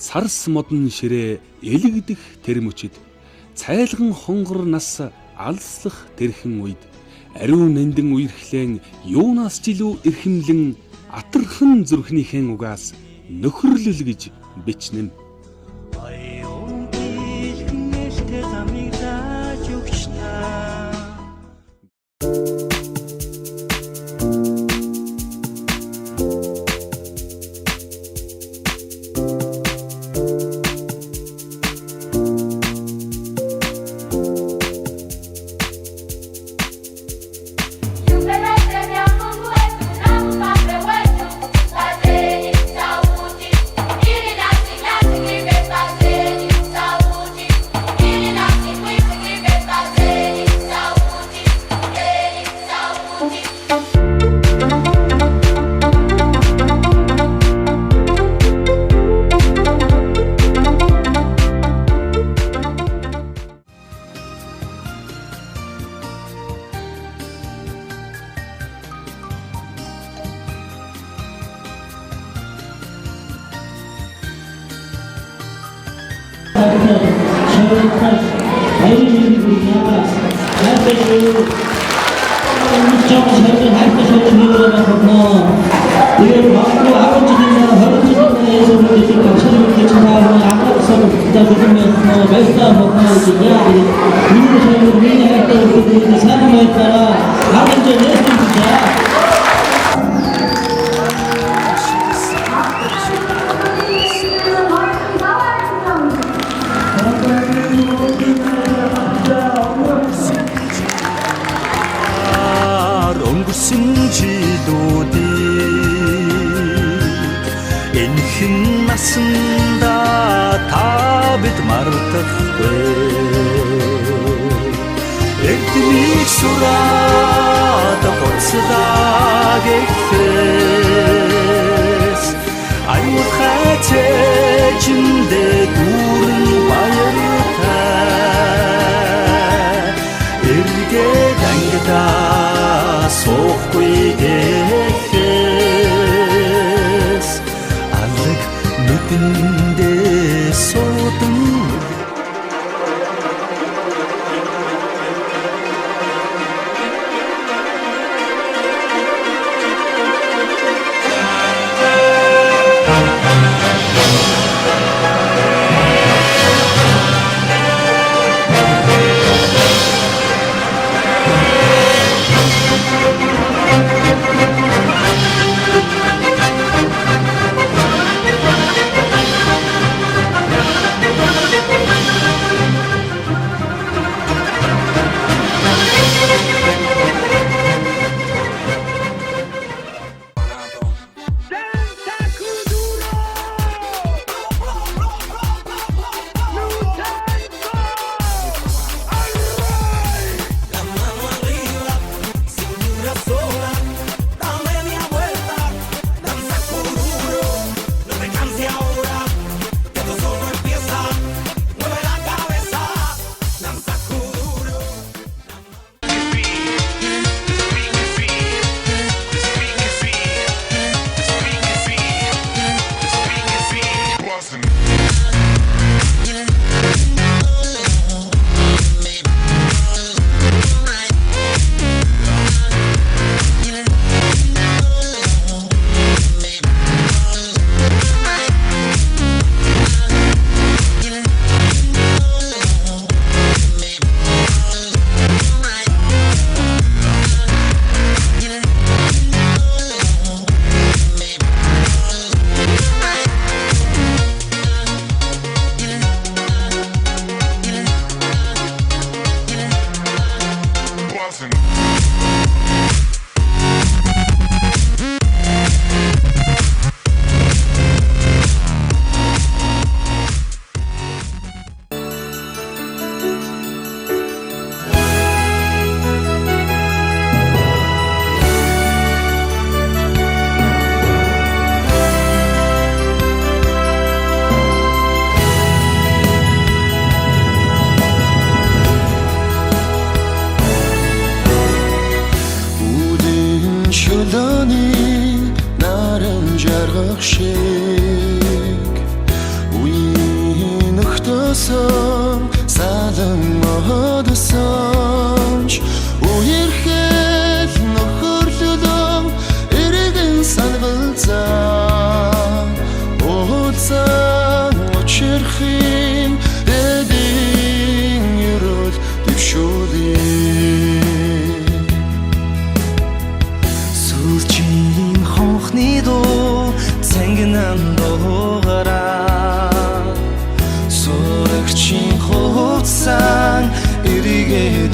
сарс модон ширээ элэгдэх тэр мөчид цайлган хонгор нас алслах тэрхэн үед ариун нандин үерхлэн юунаас ч илүү эрхэмлэн атархан зүрхнийхэн угаас нөхөрлөл гэж бичнэм. энхэн насанда та бид мартахгүй эднийг сураад гоцлаа гэхээс аюул хацээчэндээ дүүрэн баяртай эргээд ангидаа суухгүй гэхээс алг нүдэндээ суудан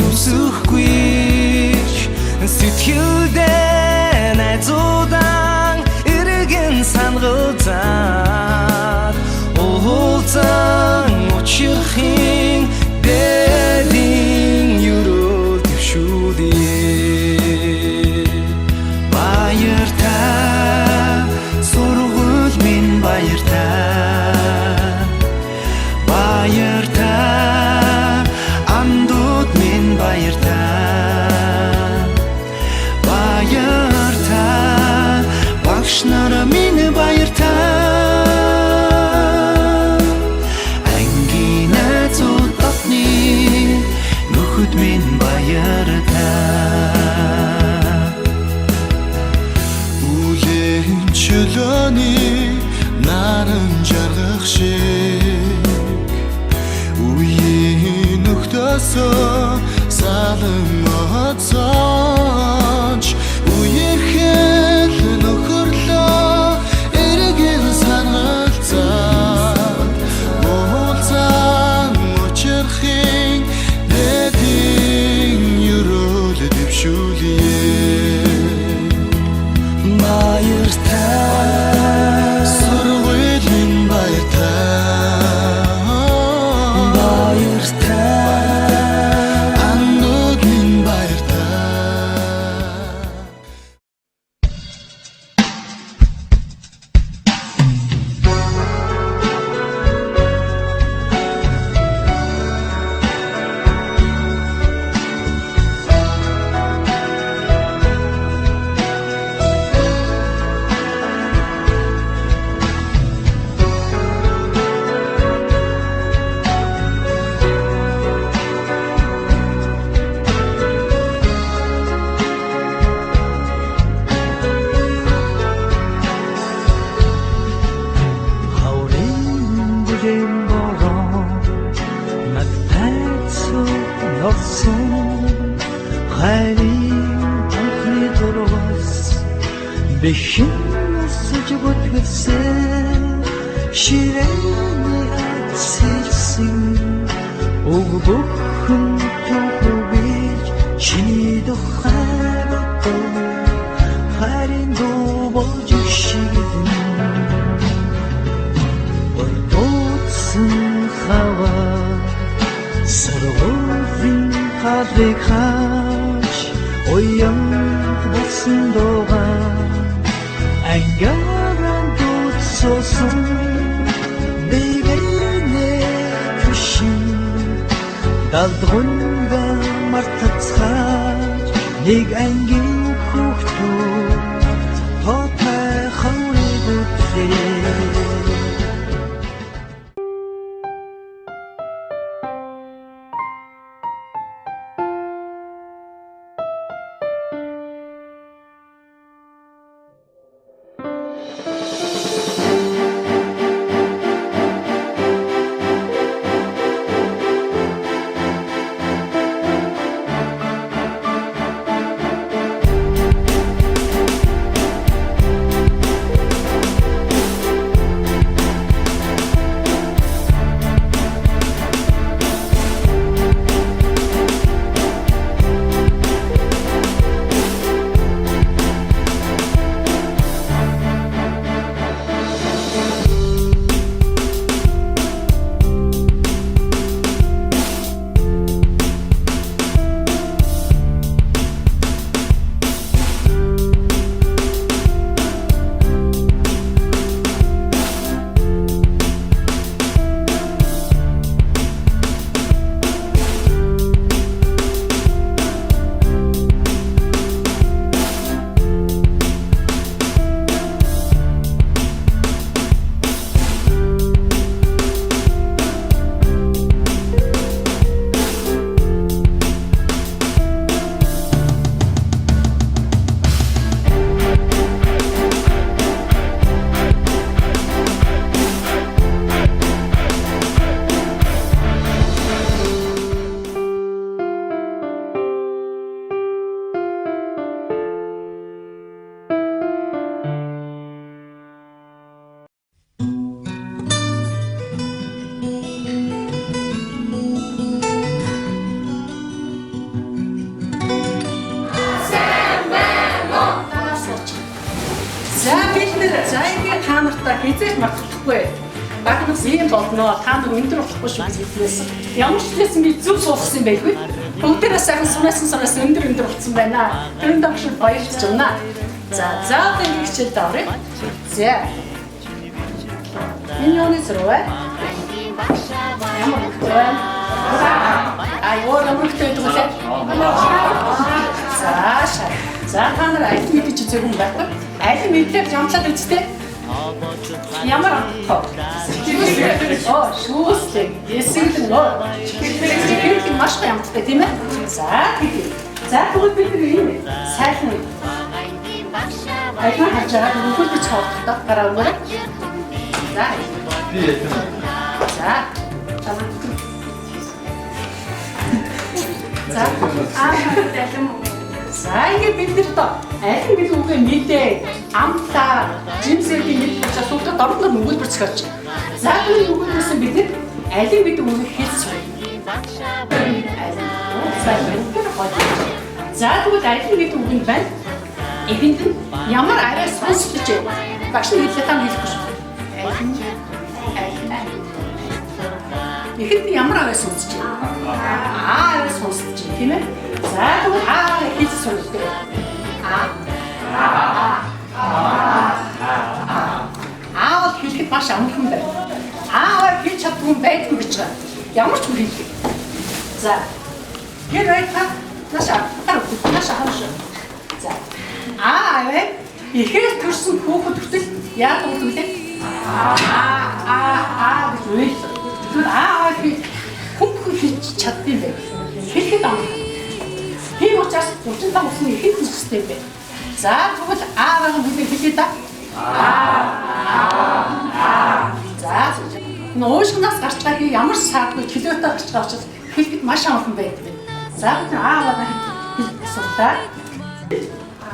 зэмсэхгүй сэтгэлдээ найзуудан эргэн сангазаад уулзан учрахын дэдийн юруу дэвшүүлээ баяртай сургууль минь баяртай баяртай андууд минь баяртай баяртай багш нар минь баяртай ангийн найзууд дотны нөхөд минь баяртай үлийн чөлөөний наран жаргах шиг үеийн нөхдөсөө салан оцооч үеэрхэл нөхөрлөө эргэн саналцаад уулзан учрахын дэдийн юруу дэвшүүлээ баяртай сургууль минь баяртай баяртай андууд минь баяртай Бэхин сэжбот гэсэ ширэний атсэлсэн өгбөхөн тохобич чиний тухай бодов харин дубож шигэн бодсон хава сарвын хадрыг хаач оям болсон догоо ангаран дутсосон бэгэнэ күшин далдрунга мартацхаач нэг ангийн хүүхдүү тотай хаврыг үтлээ нэр за ингэ та нартаа хизээж мартахгүй. Багнаас ийм болно. Та нар өндөр болохгүй шүү гэж. Ямар ч хэлсэн би зүг суулгасан байхгүй. Бүгдээрээ сайхан сунаас өндөр болсон байна. Тэрэн дагш баярлж байна. За ингэ хичээл даврыг. За. Энэ юуны зэрэг ямар вэ? Ямар хөвтэй дүүлээ. За та нар аль мэдэж үзэх юм байна. Аль мэдлэг жамлаад үзтээ. Ямар хөө. Шүүслэг. Эсэглэн нөө. Чихэрэг маш баямтай тийм ээ. За тэгвэл бид ийм сайхан айхан харж байгаа бүгд би цоолдоо гараа өгөөрэй. За. Би яах вэ? За. За ингэ бид нэр тоо аль бид үгээ мэдээ амтаа жимсэргийн нэг учраас бүгд дорнор өгүүлбэр зохиолч. За тэр өгүүлбэрсэн бид аль бид үгээ хэлж сууя. За тэгвэл аль бид үгэнд байна. Эхэнд ямар арай сонсдож багш нь хэлээ тань хэлэхгүй шүү. Эхэнд ямар арай сонсдож арай сонсдож тийм ээ. За тэгвэл хэлж сонсдоо. Хэлэхэд маш амархан байна. Хэлж чаддгүй байдгүй гэж байна. Ямар ч үг хэлээ. За. Гэр байта наша хавш. За. Ихээр төрсөн хүүхэд хүртэл яа гэдэг вэ? Гэж үйл. Тэгвэл хүүхэд хэлж чаддсан байх. Хэлэхэд амархан. Тийм учраас 35 усны ихэд зүйлстэй байна. За тэгвэл байгаа бүлэг хэлээ та. За. Нөөшнөөс гарч байгаа ямар саадгүй төлөөтэй гарч байгаа учраас хэлэхэд маш амархан байдаг. За бид байгаа хэлсэн та.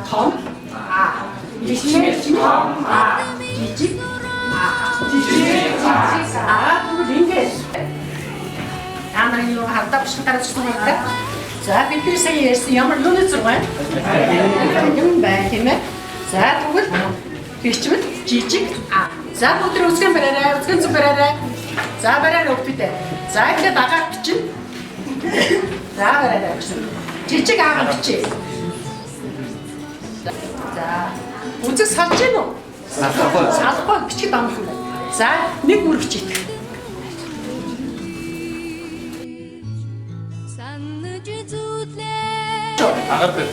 Том жижиг жижиг тэгвэл ингэж ямар юу хардаа бишгаарч байгаа. За бидний сая ярьсан ямар юуны зураг байна? Юм байна тийм ээ. За тэгвэл бичвэл жижиг За бүгд үзгэн бариарай, үзгэн зүг бариарай. За бариарай өгдөө. За ингээд агаар бичнэ. За бариарай гэсэн. Жижиг агаар бичээ. За үзэг салж гин үү? Салахгүй бичих дамхан байна. За нэг бүр бичээ. Агаар бай.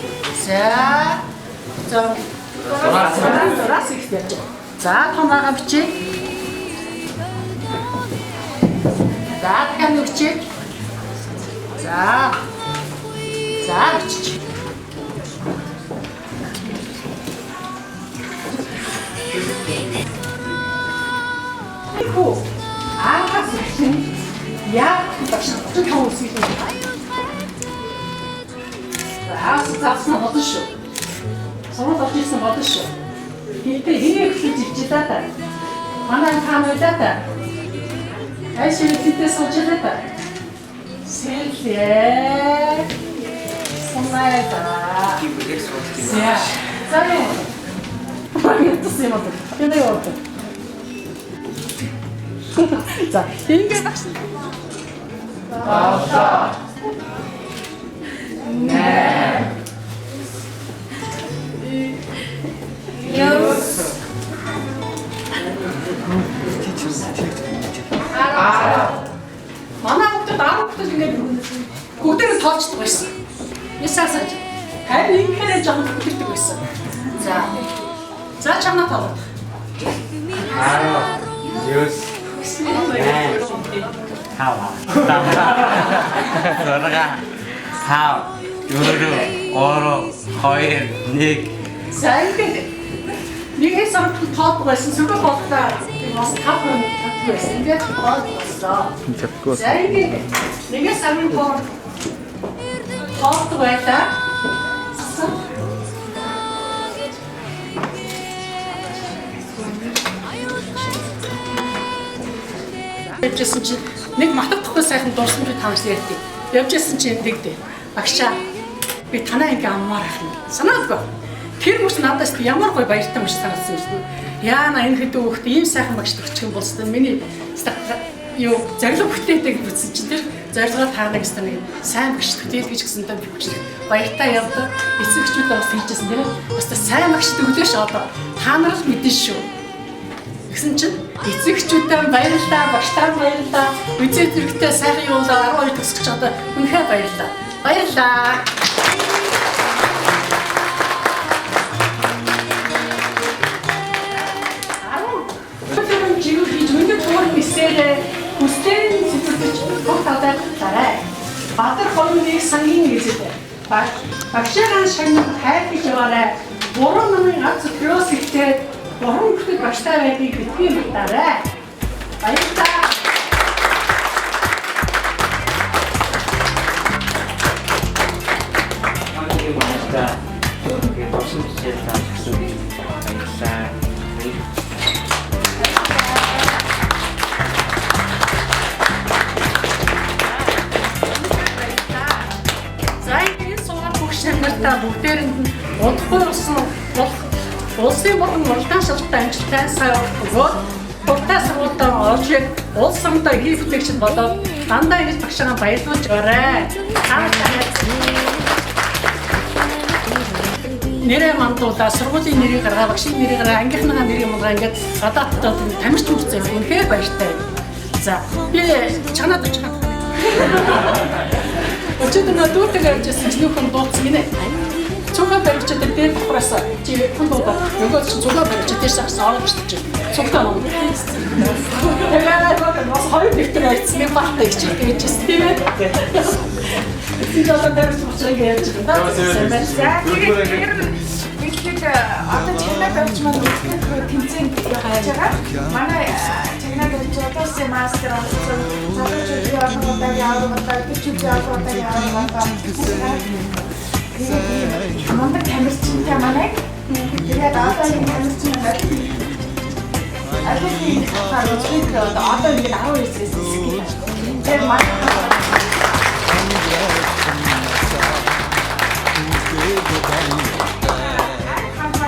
За зураг их байж. За том агаар бичээ. За дахиад нэг бичээ. За бичиж. Хөө агаар бичээ. Яа гэж тавуулсан юм. Заасан бодно шүү. Сурал болж ирсэн бодно шүү. Гэхдээ хэнийг хэлж ичээ та. Манай хаана та. Айшиг тэтэ сууж та. Сэлээ. Сумайда. Яа. Заа. Багт юм уу? Тэний юу? За, ингэ багш. 네. Yes. Манай хүүхдүүд 10 хүүхдүүд ингээд бүгдээрээ тоолцдог байсан. Ясаасаа харин ингэхээр жоохон хөдөлдөг байсан. За чамаа тоолоо. Yes. Хава. Дөрга. Хав. Дөрөв. Ороо. Хоёр. Нэг. За ингээд нэгээс тоолдог байсан. Сүрэг болтоо. Бас тавхан байсан. Ингээд тоолдсон. Чадгүй. За ингээд нэгээс амын тоолдог байлаа. Явжсэн чи нэг математикгүй сайхан дууссан би тавьж ярьдیں۔ Явжсэн чи ингэдэй. Багшаа би танаа ингээ аммаар ах юм. Санаадгүй. Тэр мөч надаас ямар гоё баяртай мөч санагдсан юм бэ? Яана энэ хэд хүүхд ийм сайхан багш төгсчих юм бол өстой миний юу зориг бүтээдэг гэсэн чинь тэр зорилгоо таанаг гэсэн нэг сайн багш төдийл гэж гисэнтэй бүгд баяртай явдаг. Эцэгчүүдээ бас хэлжсэн тийм ээ. Бас сайн багш төглөөш одоо та нар л мэдэн шүү. Гэсэн чинь эцэгчүүдээ баярлалаа, багштаа баярлалаа. Үзээ зэрэгтэй сайхан явуулаа 12 төгсөж одоо үнэхээр баярлалаа. Баярлалаа. Хүслийн сэтгэлж бүх талаараа Баатар хоног сангийн гэжтэй. Багшийн шагнал хайртай яваарай. Буруу намын гац кросс ихтэй буруу бүтгэл багштай байдгийг битгий мэдаарай. Баярлалаа. Та бүгдээрэнд нь удахгүй болсон улсын болон уралдаан шалгалтай амжилттай сайн өгөөд уртаа сургуультаа орж улс орноо хий бүтээгч болоод дандаа ингэж багшаа баярлуулж орой. Нэрээ мандуулаа сургуулийн нэрийг гаргаа, багшийн нэрийг гаргаа, ангийнхныхаа нэрийг мандгаа ингээд гадаадд тамирч хүрцээ үнэхээр баяртай. За би чанаад очиж Өчигдөр дүүтэйг авчихсан ч нөхөн дууцсан гинэ. Цугаа барьчаад дээр давхраас чи хүн дуудаа. Нөгөө чи цугаа барьчаад дээр сарсан орж чи. Цугтаа нөө. Тэгээд бас хоёр дэвтэр авчихсан нэг багтаа их чиг гэжсэн тийм ээ. Эцэг жолоо дээр цугчрыг ярьж байна. Тэгээд одоо чанаад авч маань үзэх тэмцээн хайж байгаа. Манай чанаад авч одоо мастер авсан. Манай камерчтай манай тэгээд одоо энэ камерчин байна. Аль хэдийн одоо ингэ 12-с хэсэг.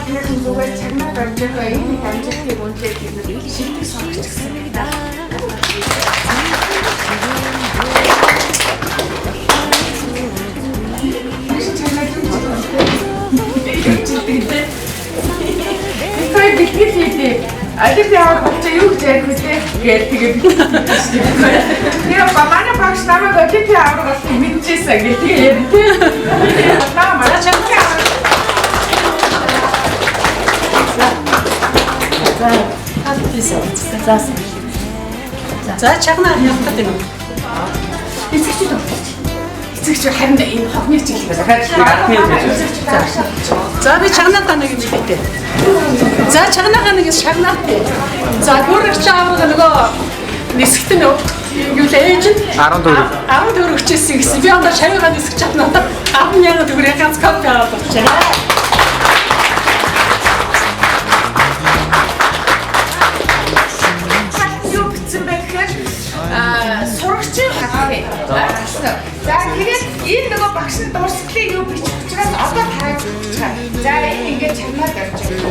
Тэгээд зүгээр чанаад авч байгаа энэ амжилтыг үнэлээд бид шилдэг сонгож гисэн. Алив яа болж юу гэж ярих вэ? Тэгээд тэгээ манай багш намайг алив яагаар бол мэдчихсэн гэх тэгээ ярив тий. Наа манай чамтай. За чагнаа явах гэдэг юм. Эцэгч харин энэ хогны чиглэл байна. За би чагнаатаа нэг юм хэлээ. За чагнаагаа нэг шагнаад. За гүрэгч аваад нөгөө нисгт нь юу л эйжент 14 өчөөсөн гэсэн. Би одоо шавьгаа нисгэж чадна. 10,000 төгрөг ганц копи аваад авчихаа. Сурагчийн хатгий. За тэгээд энэ нөгөө багшийн дурсгалыг юу бичих учраас одоо тааж өгч байгаа. За энэ ингээд чамнаад орж байгаа.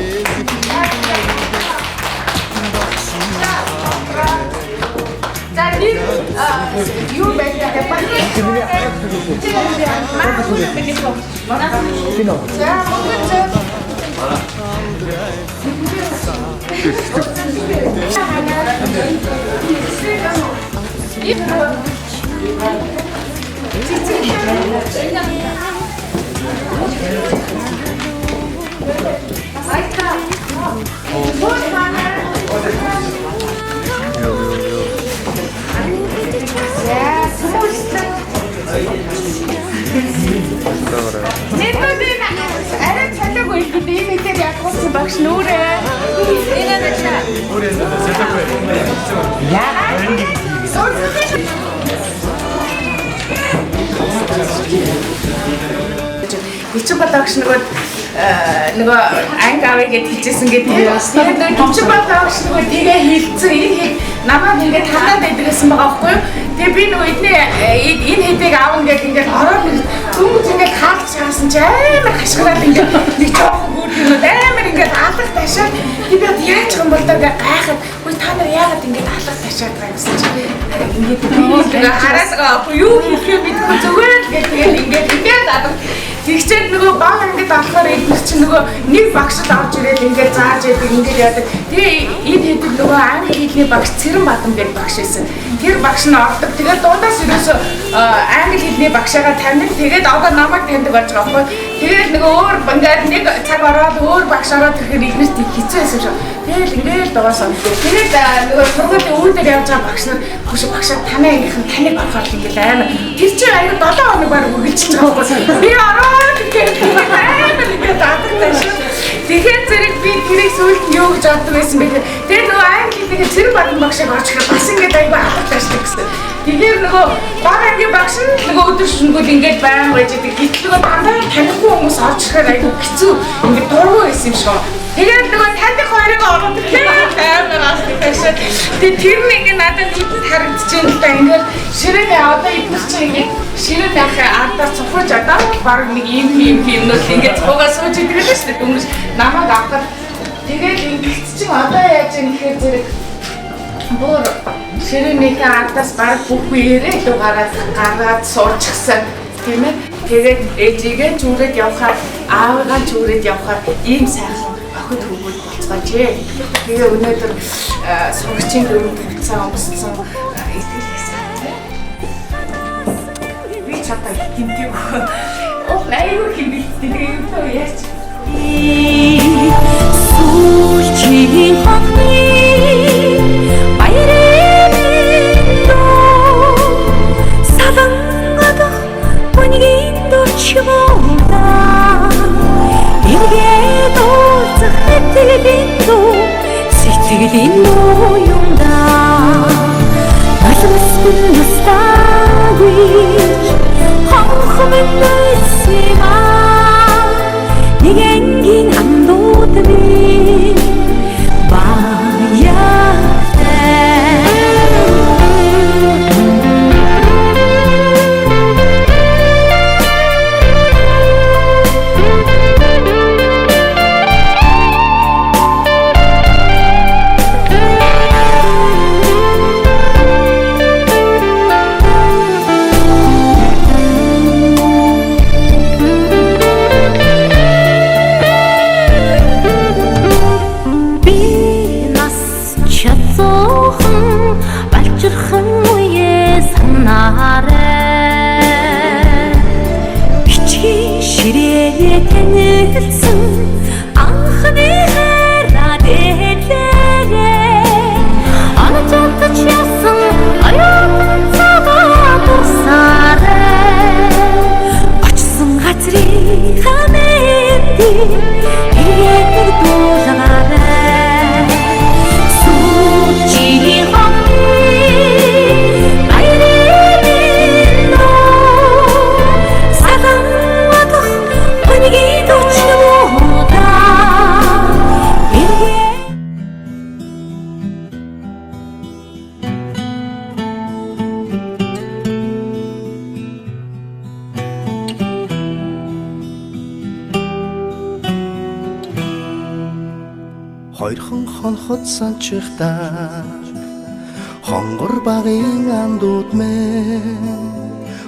За нэг юу байдаг вэ? Арай цалаагүй ихэд ийм мэдээ ягуулсан багш нүрээ. Энэ нэчээ. Нүрээ цалаагүй. Яа. Эцэг багш нөгөө нөгөө анги авъя гэж хэлжсэн гэдэг. Тэгээд нөгөө төвчөн багш нөгөө тэгээ хэлцэн энэ намайг ингээд ханаад байдаг гэсэн байгаа байхгүй юу? Тэгээ би нөгөө энэ хэдийг аавна гэж ингээд ороод хүмүүс ингээд хаалж хаасан чи амар хашгираад ингээд нэг жоохон гүрдэнүүд амар ингээд алах ташаад би яаж юм бол даа гайхаад үгүй та нар яагаад ингээд алах ташаад байгаа гэсэн чи ингээд би хараад байгаа юу хийх юм мэдгүй зүгээр л тэгээд ингээд адаа тэгчээд нөгөө баг ингээд алахаар эдгээр чинь нөгөө нэг багшд авч ирээд ингээд зааж яадаг ингээд яадаг. Тэгээ энэ хэдэг нөгөө англи хэлний багш Цэрэн Бадан гэдэг багш байсан. Тэр багш нь ордог. Тэгээд дундаас ерөөсөө англи хэлний багшаагаа таньдаг. Тэгээд одоо намайг таньдаг болж байгаа байхгүй. Тэгээд нөгөө өөр ингээд нэг цаг ороод өөр багш ороод ирэхээр игнэрт хэцүү байсан шүү. Тэгэл ингээд дуусаа. Тэгээд нөгөө сургуулийн үүдээр явж байгаа багш нар хөш багшаа таныг болохоор ингээд амар тэр чинь аяа 7 хоног баг үргэлжлэж байгаа байхгүй. Би ороод ингээд дадаг шүү. Тэгэхээр зэрэг би тэрийг сүүлд нь юу гэж боддог байсан бэ гэхээр тэгээд нөгөө англи хэлний Цэрэн Бадан багшаа орж ирэх бас ингээд аяга алхаалтайшдаг гэсэн. Тэгэхээр нөгөө баг ангийн багш нь нөгөө өдөр шөнөгүй ингээд баян байж идэг. Гэтэл нөгөө дандаа танихгүй хүмүүс орж ирэхээр аяга хэцүү ингээд дургүй байсан юм шиг. Тэгээд нөгөө таньдаг хоёрыг ороод амар асуусан. Тэгээд тэр нэг ингээд надад идэнд харагдчихээн л да ингээд ширээний одоо идэх чинь ингээд ширээ дахиад ардаар цуфраж одоо баг нэг юм нөт ингээд цугаа сууж идэг л шүү дээ хүмүүс намайг авахад тэгээд ингээд чинь одоо яаж юм гэхээр зэрэг бүр ширээнийхээ ардаас баг бүх үеэрээ л гараад суулчихсан тийм ээ. Тэгээд ээжигээ зүрээд явхаар аавыгаа зүрээд явхаар ийм сайхан охид хөвгүүд болцгооч. Тэгээ өнөөдөр сурагчийн дөрөв тавцаа өмссөн би чатаа гинтий. Айгүй хэмбэлтэй юм тоо яач. Сүүлчийн хатны баярын савангада бүнгийн дочмода иргээд уулзах сэтгэлийн уюунда алмасгүй настаагүй хонхомын нүсима нэг ангийн амдууд минь Хоёрхан хонхот санчихтаа хонгор багын андууд мэн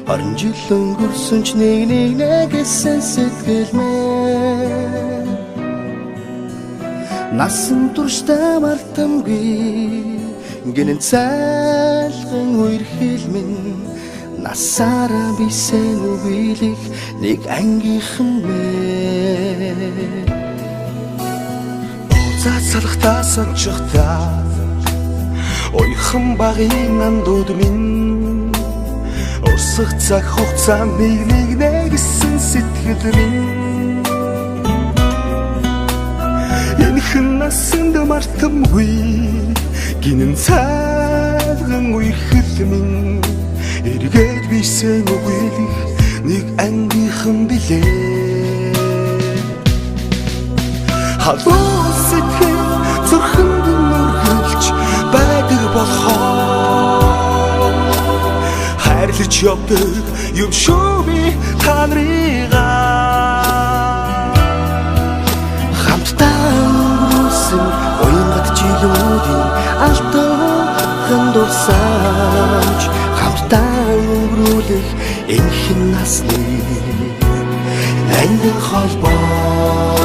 20 жил өнгөрсөн ч нэг гэсэн сэтгэл мэн насан туршдаа мартамгүй гинэн цайлган үерхэл минь насаараа бисен үгийлэх нэг ангийнхан мэн Салхтаа санчихтаа ойхон багын андууд минь урсах цаг хугацаа нэг гэсэн сэтгэл минь энэхэн насанд мартамгүй гинэн цайлган үерхэл минь эргээд бисен үгийлэх нэг ангийнхан билээ халуун сэтгэл зүрхэнд нүргэлж байдаг болохоор хайрлаж явдаг юм шүү би та нарыгаа хамтдаа өнгөрүүлсэн уянгат жилүүдийн алтан дурсамж хамтдаа өнгөрүүлэх энхэн насны ангин холбоо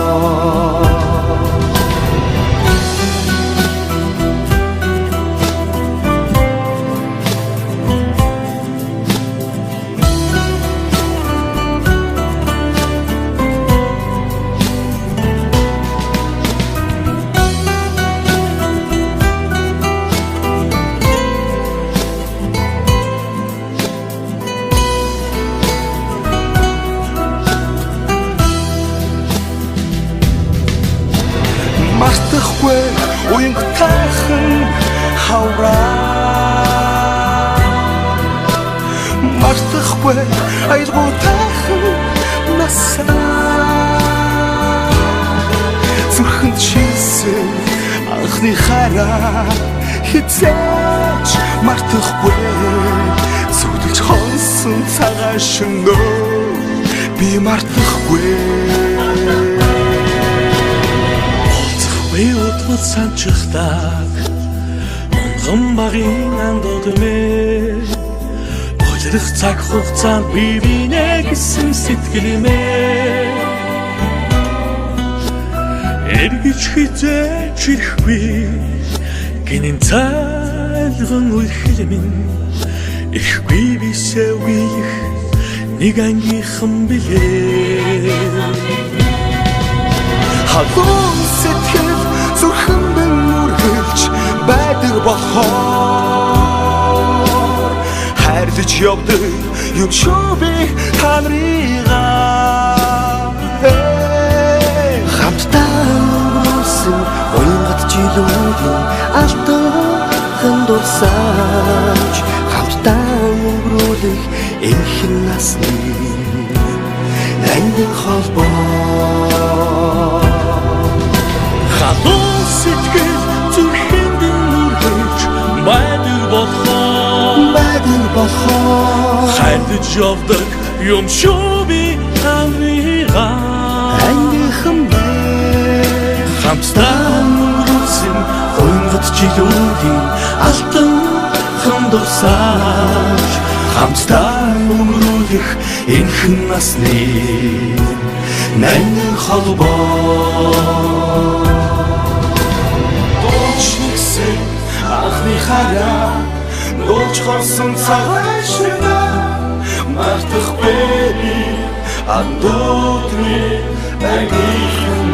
мартахгүй уянгатайхан хавраа мартахгүй аялгуутайхан насаа зүрхэнд шийсэн анхны хараа хизээч мартахгүй зүудэлж хонсон цагаан шөнөө би мартахгүй би утгад санчхдаг онгон багын андодмэ болирх цаг хугацаанд би бинэ гэсэн сэтгэлмээ эргэж хизээч ирэхгүй гинэн цайлган үерхлэмэн ихгүй бисээ үеих нэг ангийнхан билээ халуун сэтгэл зүрхэнд нүргэлж байдаг болохоор хайрлаж явдаг юм шүү би та нарыгаа хамтдаа өнгөрүүлсэн уянгат жилүүдийн алтан дурсамж хамтдаа өнгөрүүлэх энхэн насны ангин холбоо халуун сэтгэл зүрхэнд нүргэлж байдаг болохоор хайрлаж явдаг юм шүү би та нарыгаа ангийнхан хамтдаа өнгөрүүлсэн уянгат жилүүдийн алтан дурсамж хамтдаа өнгөрүүлэх энхэн насны ангин холбоо анхны хараа нууж хорсон цагаан шөнөө мартахгүй андуутны ангийнхан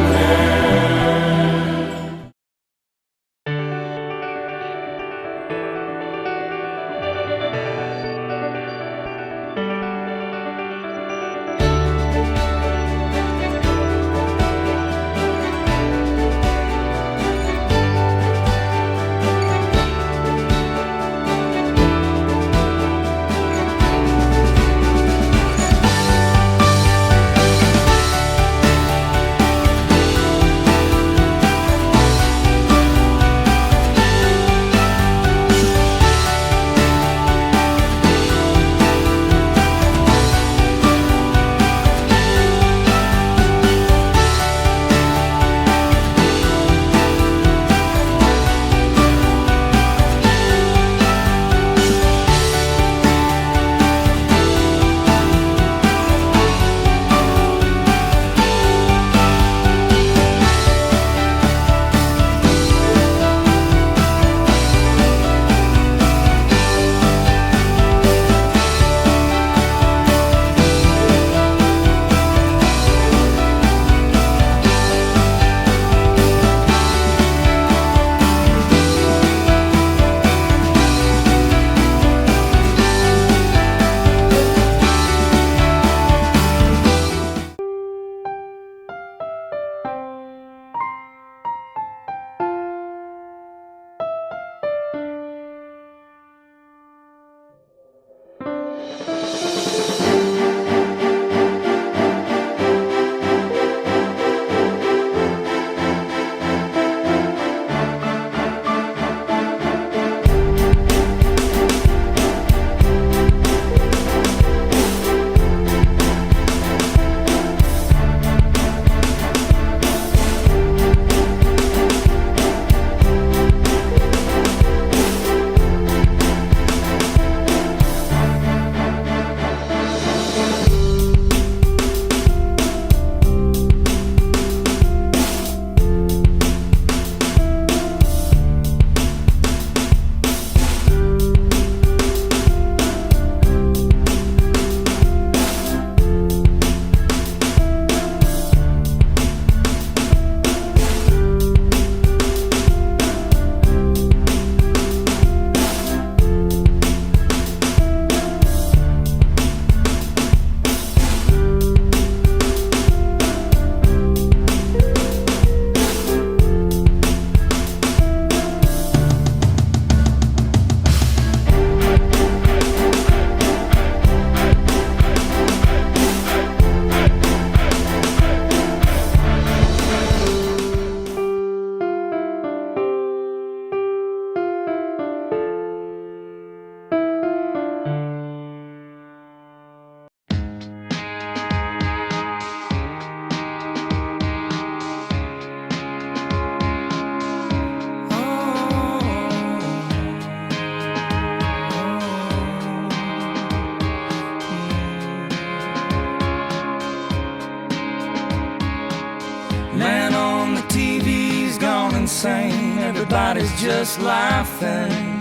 same, everybody's just laughing.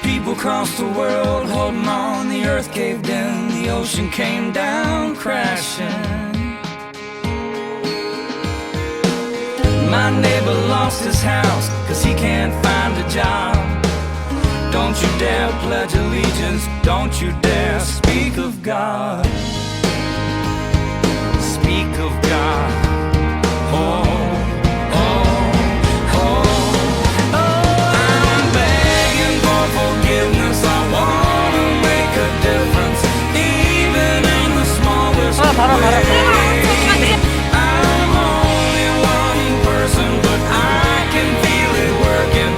People across the world holding on, the earth caved in, the ocean came down crashing. My neighbor lost his house, cause he can't find a job. Don't you dare pledge allegiance, don't you dare speak of God. Speak of God. Oh, oh, oh, oh. I'm begging for forgiveness, I wanna make a difference, even in the smallest way. I'm only one person, but I can feel it working.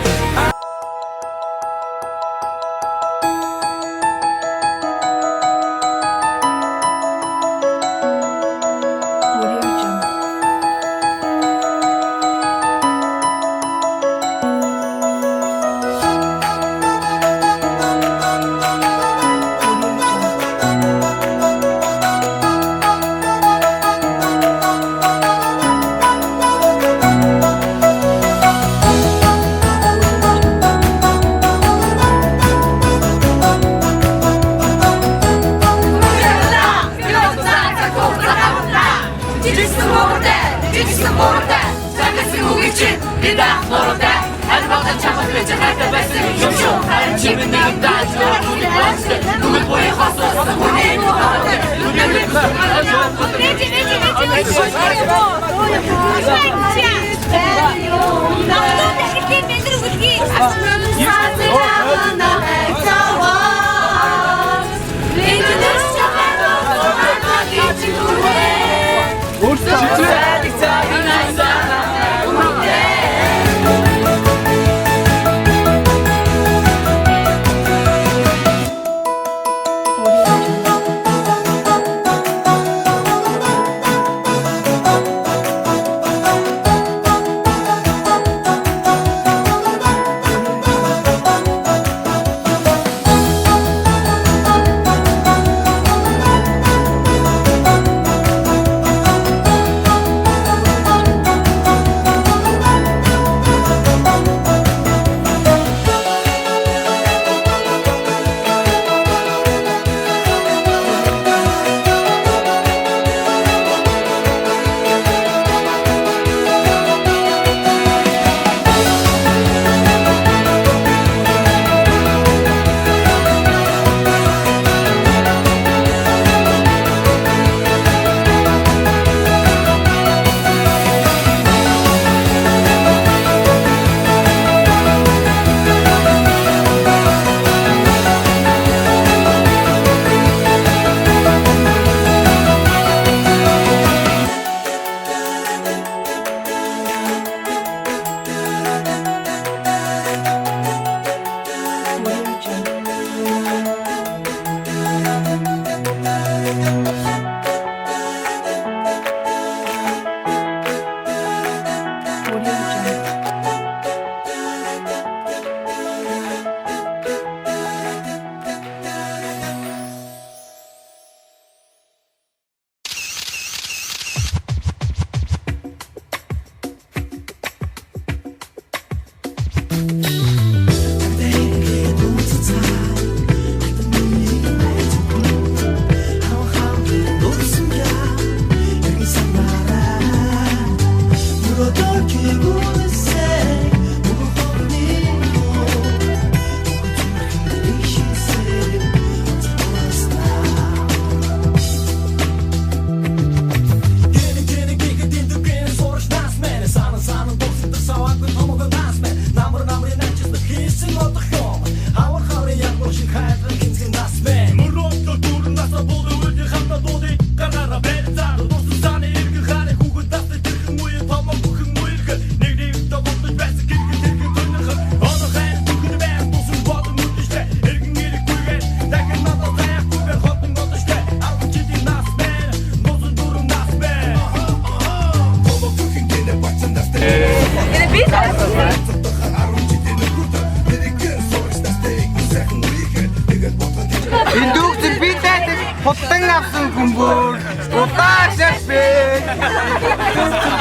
Хутан авсан хүмүүр удаашаа бэ.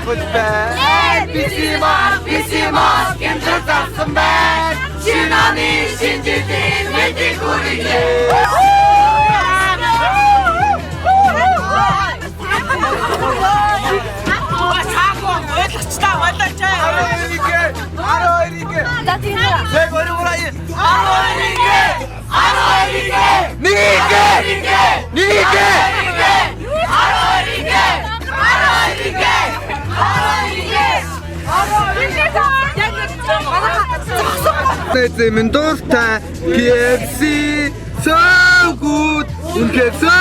бодож байна. Бисимас гэмтрэг зарсан байна. Шинаны шинжлэлийн мэдээ хүргэлээ. Зэмэн дуртай KFC so good. Үнэхээр so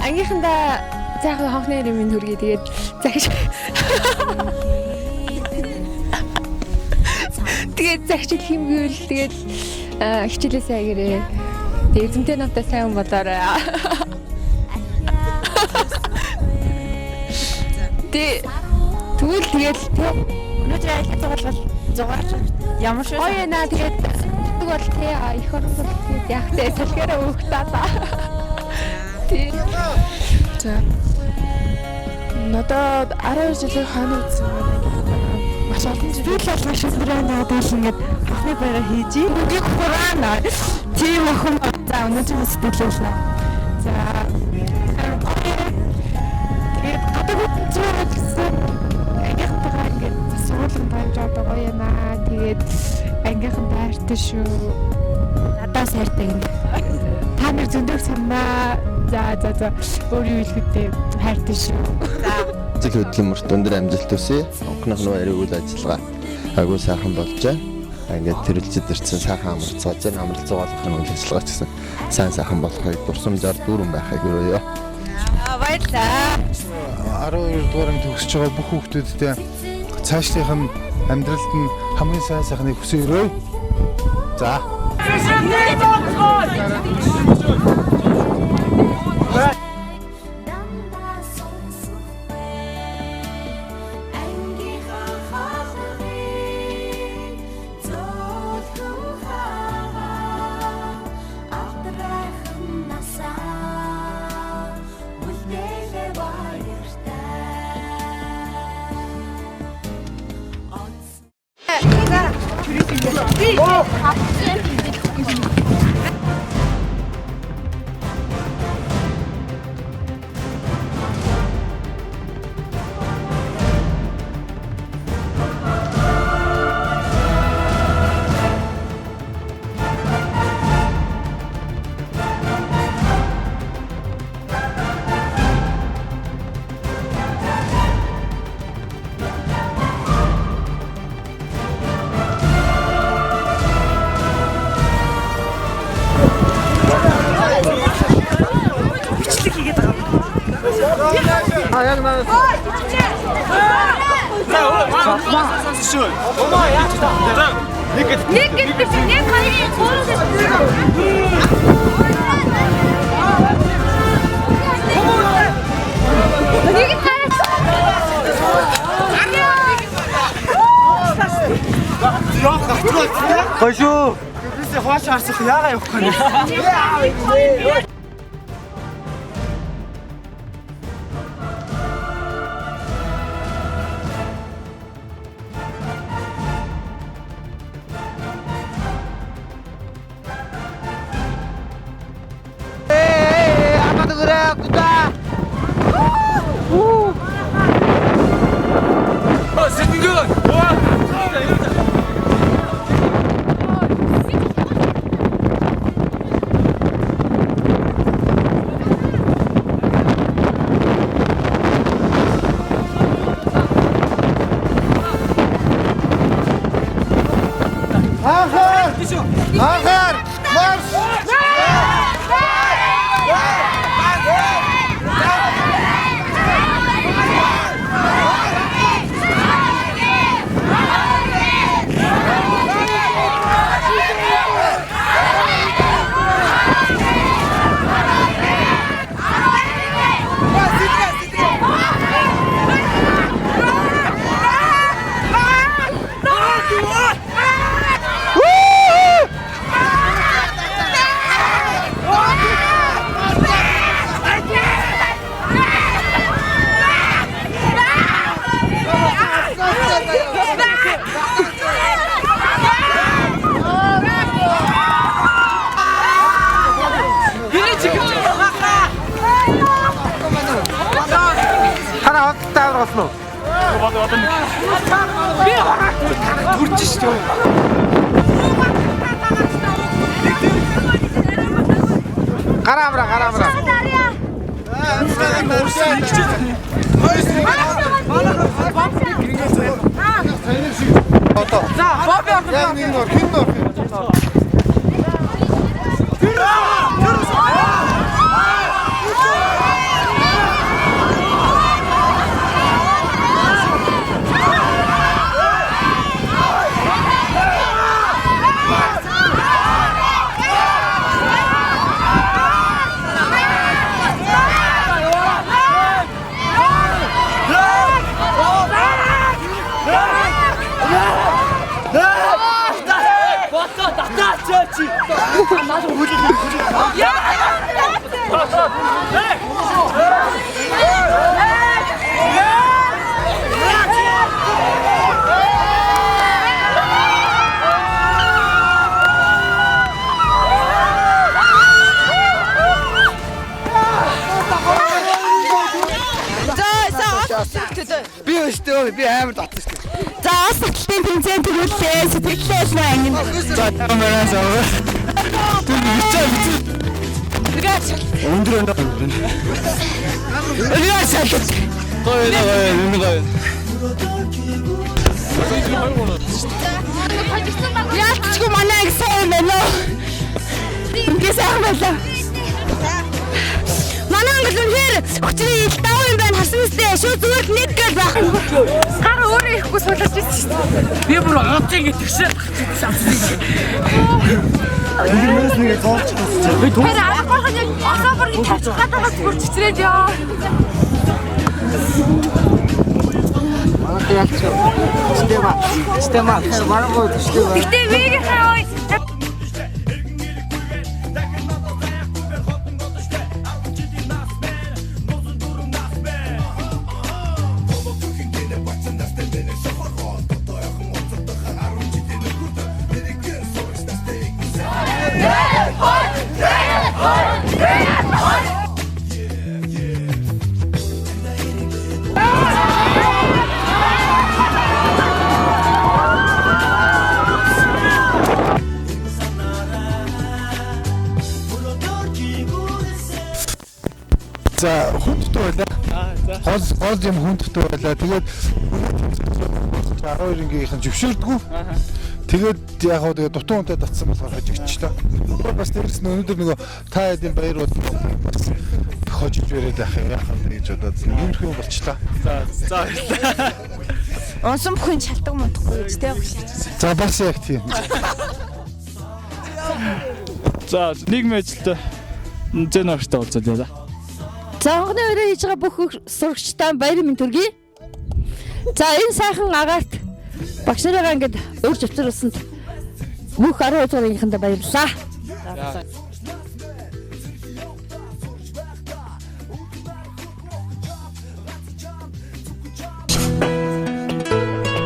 Ангийнхандаа заахан хонхны нэрмийн хүргээ тэгээд загш. Тэгээд загшил хэмгээл тэгээд хичээлээ сайн гэрээ. Тэгээд эзэмтэй намтай сайн болоорой. Тэгвэл тэгээд өнөөдөр айлтгалгал зугаар ямар шүү. Гоё наа тэгээд бол тэ их орсон тэгээд ягтай салхаараа өөхтаалаа. За. Надад 12 жилийн хойно үзсэн байна. Маш олон жил л маш өдрөө надад ингэж ахны байраа хийж үгийг хураана. Тийм охин за өнөөдөр сэтгэлээ. За. Тэгээд гадагт зүгээрсэн ангийнхантайгаа ингэж суулган тавьж одоо гоё наа. Тэгээд ангийнхан байртай шүү. Надаас хайртай юм. Та нар зөндөг санаа. За өөр юу хэлэхдээ хайртай шүү. За жил хөдөлмөрт өндөр амжилт төсөө. Онхных нь яриг үйл ажиллагаа агуу сайхан болж байна. Ингээд төрөлцөд ирсэн сайхан амарцгаа зэн амарлцгаалгахын үйл ажиллагаа гэсэн сайхан болохыг дурсамжаар дүүрэн байхыг өрөөё. Баярлалаа. 12 дугаар төгсөж байгаа бүх хүүхдүүдтэй цаашлих нь амьдралд нь хамгийн сайхныг хүсье. За. Хошоо. Бисээ хоош арсах яага явах вэ? Ахар! Марш! болсон уу? Гараамра. Би амар татсан шүү. За асуултын тэмцээн төрүүлээ. Сэтгэлээ л ангин. За тамаас аваа. Өндөр. Яалтчгүй манай сайн байна уу? Ингээд сайн байна. Манай англи үнээр хүчний тав юм байна харсанастай шууд зүгээр нэг гэл байх. Гар өөрөө ихгүй суулгаж байсан шүү дээ. Би бүр онцыг итгэсэн багчсан. Ингээнээс нэгэ зоолч гэсэн. Би тэр аргахан яг асаабарыг тавьчих гадагаас бүр чичрээд ёо. Манай ялч. Система. Маргоо система. Гэтэ виги хаа. За хүндтэй байлаа. Гол юм хүндтэй байлаа. Тэгээд 12-ийн жившэрдгүү. Тэгээд яг хоо тэгээд дутуу унтаа татсан болохоор хожигчлаа. Бас дээрс нь өнөөдөр нөгөө та хэдийн баярууд хожиж өрөөд ах юм яах вэ гэж бодоод иймэрхүү болчлаа. За баярлалаа. Онсон бүхэн чалтаг модохгүй гэж тийм. За бас яг тийм. За нийгмийн ажилтай зэн орчтой уулзаад яа. За анхны өрөө хийж байгаа бүх сурагчтай баяр минь төргий. За энэ сайхан агаарт багш нараа ингээд урьж авчруулсанд бүх 12 дугаарынхандаа баярлалаа.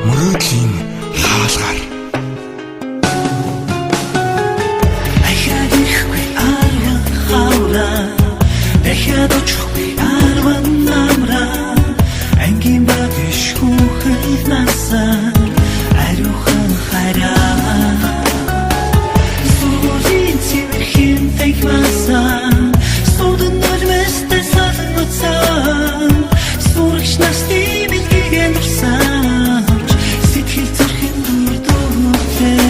Мөрөөдлийн хаалгаар ахаад ирэхгүй арга хавраа дахиад очихгүй арван намраа ангийн бадиш хүүхэд насаа ариухан хараа сүүлийн цэвэрхэн тайвасаа суудан нөлмөстэй салгуцаа сурагч насны бэлгээн дурсаач сэтгэл зүрхэн дүрдүүтэй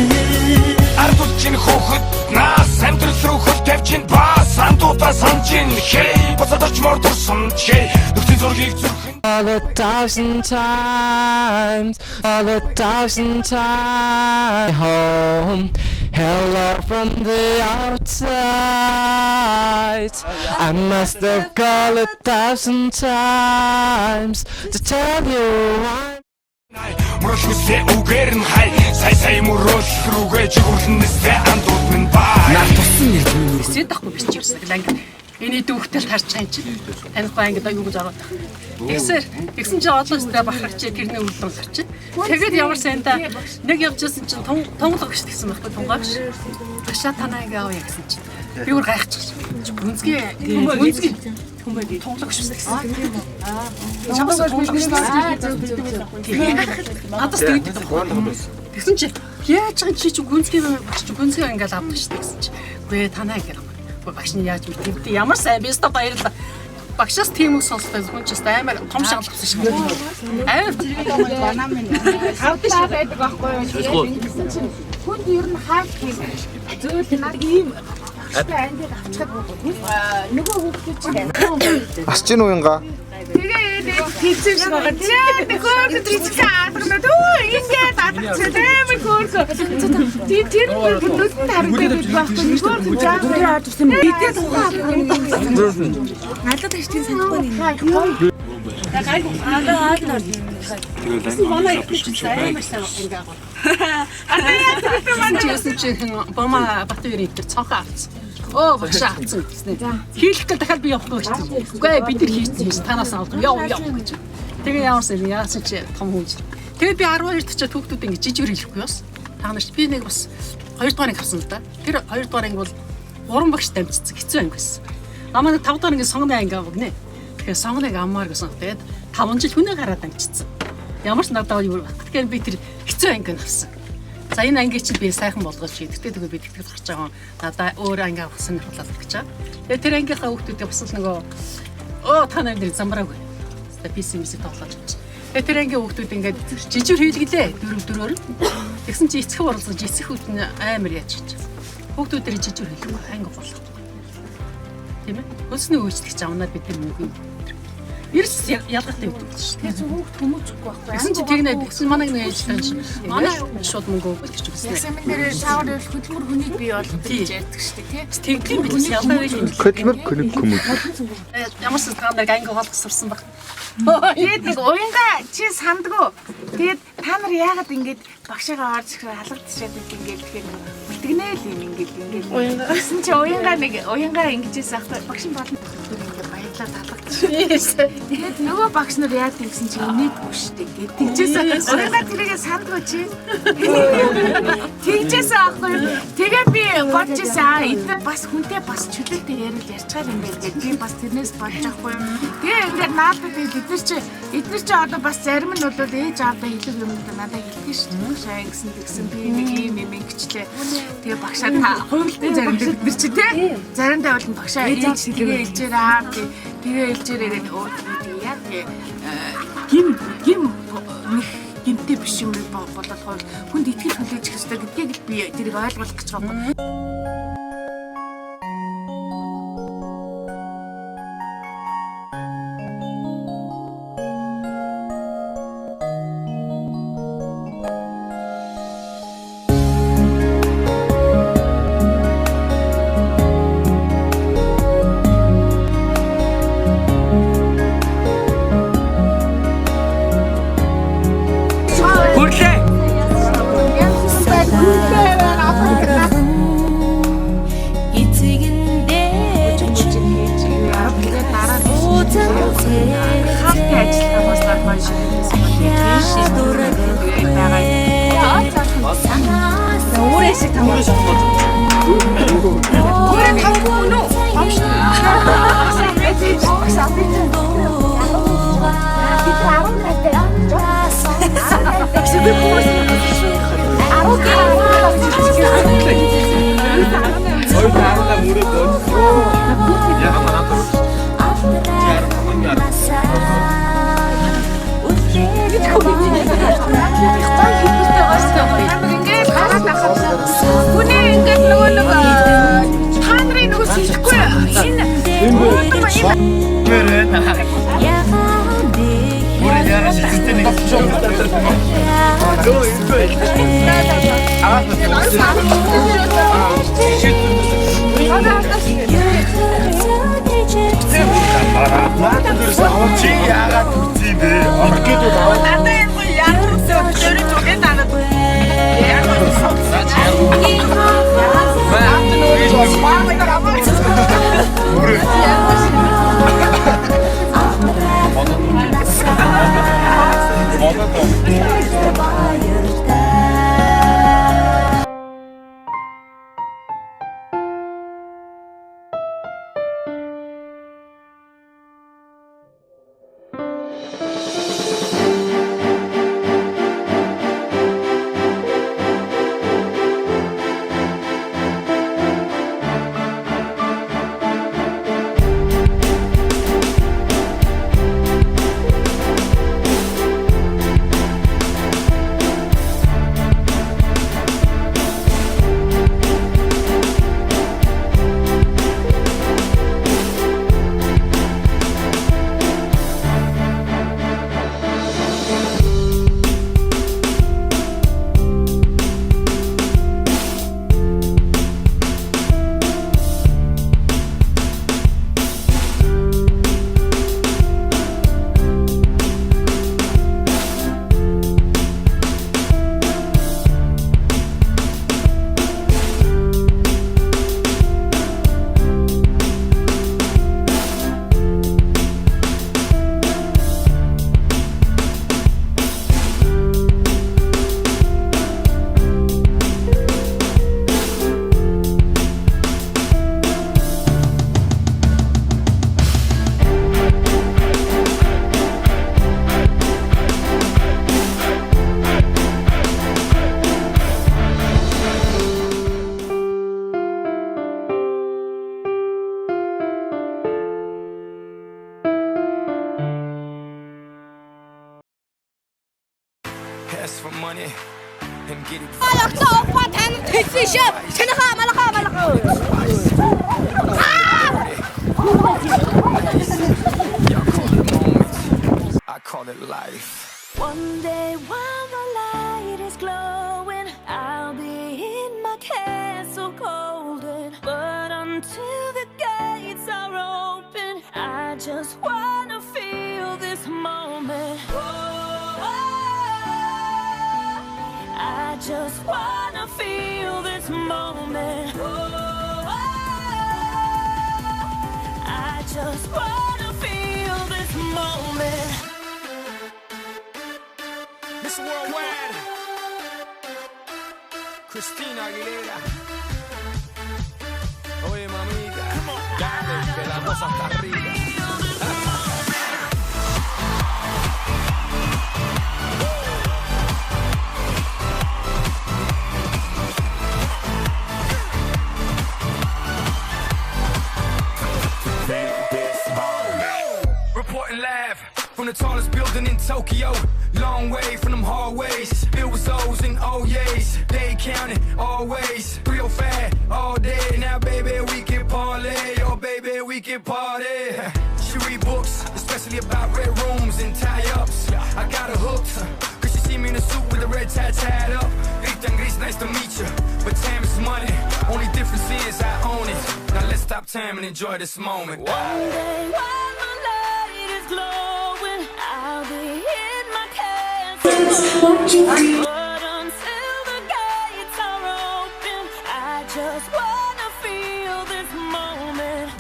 ардулчин хүүхэд нас амьдрал руу хөл тавьчин бас андуудаа санжин хей босодорч мордорсон хей нөхцөл зургийг зүрхэн All 1,000 times, all 1,000 times home. Hello from the outside. I must have called 1,000 times to tell you why. Мөрөшмөсөө үгээр нь хай сая мөрөш рүүгээ жигүрхнэсээ андууд минь бай. Наад тусан нэг юм. Эсрэг тахгүй биш ч гэсэн анги. Эний дүүхтэл тарч байгаа юм чи. Танихгүй анги юу гэж ороод. Тэгсэн чи одлоо өстэй бахарч тэрний үлдэн гарч. Тэгээд ямар сайнда нэг явжсэн чинь тунгалаг гэж тэгсэн байхгүй тунгаагш. Ташаа танаа ингээ авъя гэсэн чи. Би бүр гайхчих. Үнзгийн хүмүүс тоглох шүү дээ. Чамаас тоглох шүү дээ. Надаас тэгдэг. Тэгсэн чи яаж чи гүнзгий ингээл авдаг шүү дээ гэсэн чи. Үгүй танаа гэр. Багш нь яаж мэдээ ямар сайн би өстө баярлаа. Багшаас тийм үг сонсдог хүн ч өстө амар том шалгал авсан шиг. Амар тэрийг банаа минь. Хавдаа байдаг байхгүй юу? Тэгсэн чи хүн ер нь хаад хийх зөөл нэг ийм ангид авчихад нөгөө хүүхдүүд чинь Асч гин уянга. Тэгээд хийчихс байгаа. Тэгээд хөөхд ричээ аадгана дөө ингээд аадчихсан амар хөөхөө. Тэр бүлүүд тарагдаад байхгүй нөгөө жаахан аадчихсан бидээ тухайн надад таштын санахгүй нэг. Тэгэл манай их амар сайн ингээ агуу. Ард чи бама батэрий дээр цонхоо авчихсан. Оо багш авчихсан гэснээр. Хийх гэж дахиад би явахгүй гэж. Үгүй бид нар хийсэн юм танаас авах. Яв гэж. Тэгээ яарсан яасан чи том хүмүүс. Тэгээ би 12-т ч түүхтүүд ингээ жижигэр хэлэхгүй бас. Та нарт би нэг бас 2 дугаарыг авсан л да. Тэр 2 дугаарыг бол 3 багш дамжчихсан хэцүү анги байсан. Намаа нэг 5 дугаар ингээ сонгоны анги авгнэ. Тэгэхээр сонгоныг аммаар гэсэн. Тэгээд 5 жил хүнээ гараад дамжчихсан. Ямар ч надад юу тэгэхээр би тэр хэцүү анги авсан. За энэ анги чи би сайхан болгож шийдэгтэй тэгээ би тэгтгэж гарч байгаа. Надаа өөр анги авсан хулаад гэж байгаа. Тэгээ тэр ангийнхаа хүүхдүүдээ бас л нөгөө та нар дээр замбраагүй. Тэ писимисээ тоглож байгаа. Тэгээ тэр ангийн хүүхдүүд ингээд жижиг хийлгэлээ дөрөөр. Тэгсэн чи эцэг оруулж эцэг хүүхд нь амар яаж хийж. Хүүхдүүд дээр жижиг хийлгэх анги болох. Тийм ээ. Өснөө үйлчлэгч авнаар бид тэр мөнгө Ирс ялгаатай байдаг шүү дээ. Хүүхд хүмүүжгүй байхгүй. Гэсэн чи тэгнэ гэсэн манай нэг ээж тань чи. Манай шууд мөнгө өгөх гэж үзнэ. Ясаа минь шавар хөдөлмөр хүнийг бий болгох гэж ярьдаг шүү дээ, тий. Тэгдэм биш ялгаа байх юм. Хөдөлмөр хүмүүс. Ямар ч та нар анги хоолох сурсан баг. Тэгээд нэг уянга чи сандгүй. Тэгээд та нар яагаад ингэж багшаагаа орж ирэх халагдчихад ингээд тэгэхээр үлдгэнэ л юм ингээд. Гэсэн чи уянга ингэжээс ахтай багш нь болно. Баярлалаа таалагдчихсан. Тэгээд нөгөө багш нар яагаад гэсэн чи инээдгүй шүү дээ. Тэгжээс уянга тэрийгээ сандгүй чи. Тэгжээс аахгүй. Тэгээ би бодчихсан эдгээр бас хүнтэй бас чөлөөтэй ярил ярьчаар юм байна гэдэг. Би бас тэрнээс бодож байхгүй юм. Тэгээ ингээд наадад эдгээр чи одоо бас зарим нь бол ээж аавдаа хэлэх юм да надад хэлдэг шүү дээ. Багшаа гэсэн би нэг юм ингэчлээ. Тэгээ багшаа та хувилтын заримдаа бид нар чи тий. Заримдаа бол багшаа ээж тэгээ хэлжээр аа тэгээ хэлжээрээ яа гим гимтэй биш юм болоод хүнд итгэл хүлээж их ёстой гэдгийг л би тэрийг ойлгуулах гэж байгаа юм. 시작. 체나가 말라가. I call it life. One day while the light is glowing, I'll be in my castle golden. But until the gates are open, I just wanna feel this moment. I just wanna feel this moment. I just wanna feel this moment. Miss Worldwide, Christina Aguilera. Oye, mamita, dale, que la cosa está rica. Reporting live from the tallest building in Tokyo. Long way from them hallways, filled with O's and O's. They counting always, 305 all day. Now baby we can parlay, oh baby we can party. She read books, especially about red rooms and tie-ups. I got her hooked, cause she see me in a suit with a red tie tied up. Ethan Gris, nice to meet you, but time is money. Only difference is I own it. Now let's stop time and enjoy this moment. One day while the light is glowing, I'll be in my castle. But until the gates are open, I just wanna feel this moment.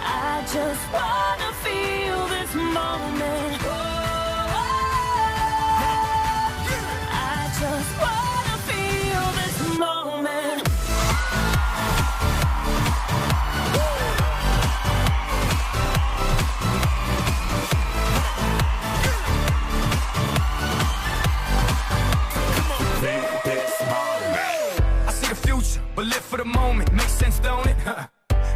I just wanna feel this moment. I just wanna feel this moment. I see the future, but live for the moment. Makes sense, don't it?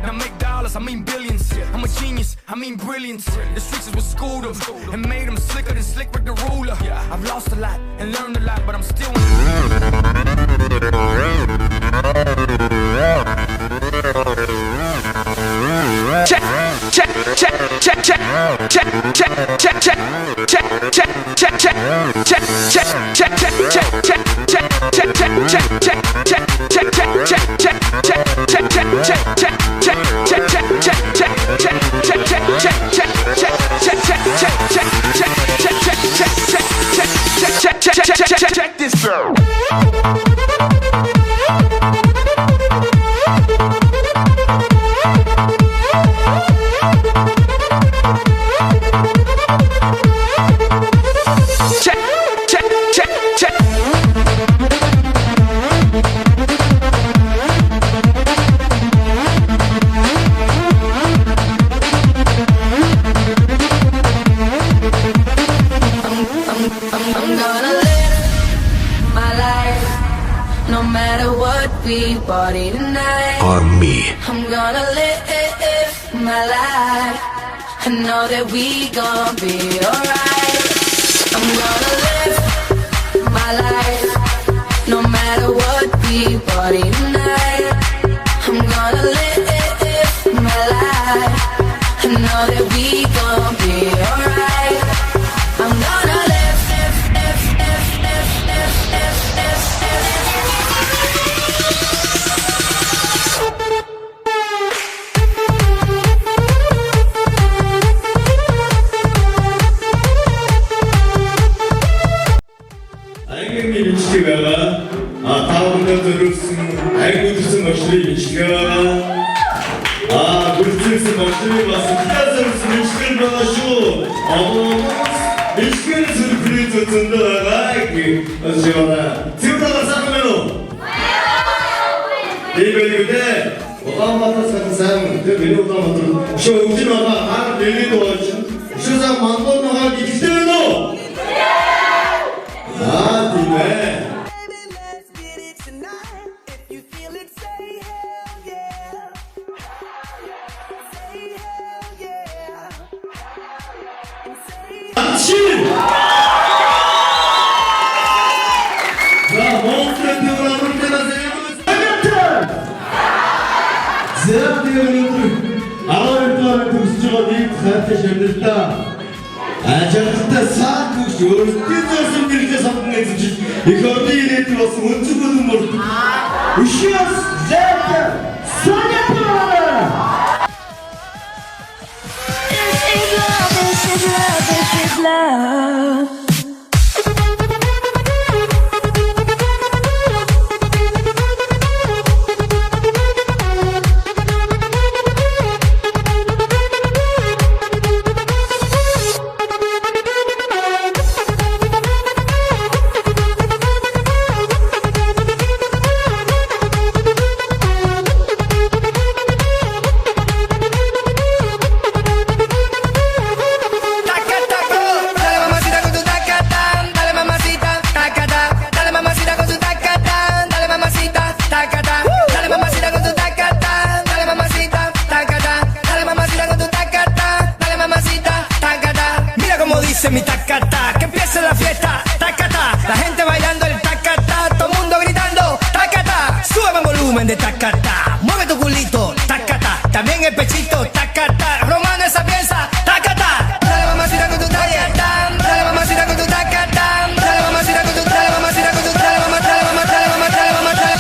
Now make dollars, I mean billions. I'm a genius, I mean brilliance. The streets is what schooled them and made them slicker than Slick Rick the Ruler. I've lost a lot and learned a lot, but I'm still check, check, check, check, check, check, check, check, check, check, check, check, check, check, check this out. Party tonight On me. I'm gonna live my life. I know that we gon' be alright. I'm gonna live my life. No matter what, we party tonight. I'm gonna live my life. I know that we gon' be alright. I'm gonna live. 다음부터 들을sun 알고 듣은 것들이 미치가 물질스 것들이 와서 기다스르스 미치를 받아시고 미치를 그리 듣는다가 어쩌나 지금다가 싸우면은 이거인데 오감마타 상상 그 메뉴오감마타 쇼우지마가 릴리도 쇼상 만도나가 기대도 디네 болоод ийм хайртай ширнэлтэй ажиглалтаа саад өгч өөрсдийн зорсон мэдлэгээ сонгон эзэмшиж их орны ирээдүйд болсон өнцөг болон мөрдөг Ушиас Зэта Санятора. This is love, this is love, this is love. Mi tacata, que empiece la fiesta, tacata, la gente bailando el tacata, todo el mundo gritando, tacata, sube el volumen de tacata, mueve tu culito, tacata, también el pechito, tacata, romano esa pieza, tacata, dale mamacita con tu tacata, dale mamacita con tu tacata, dale mamacita con tu, dale mamacita con tu, dale mamá, dale mamá, dale mamá, dale mamá, dale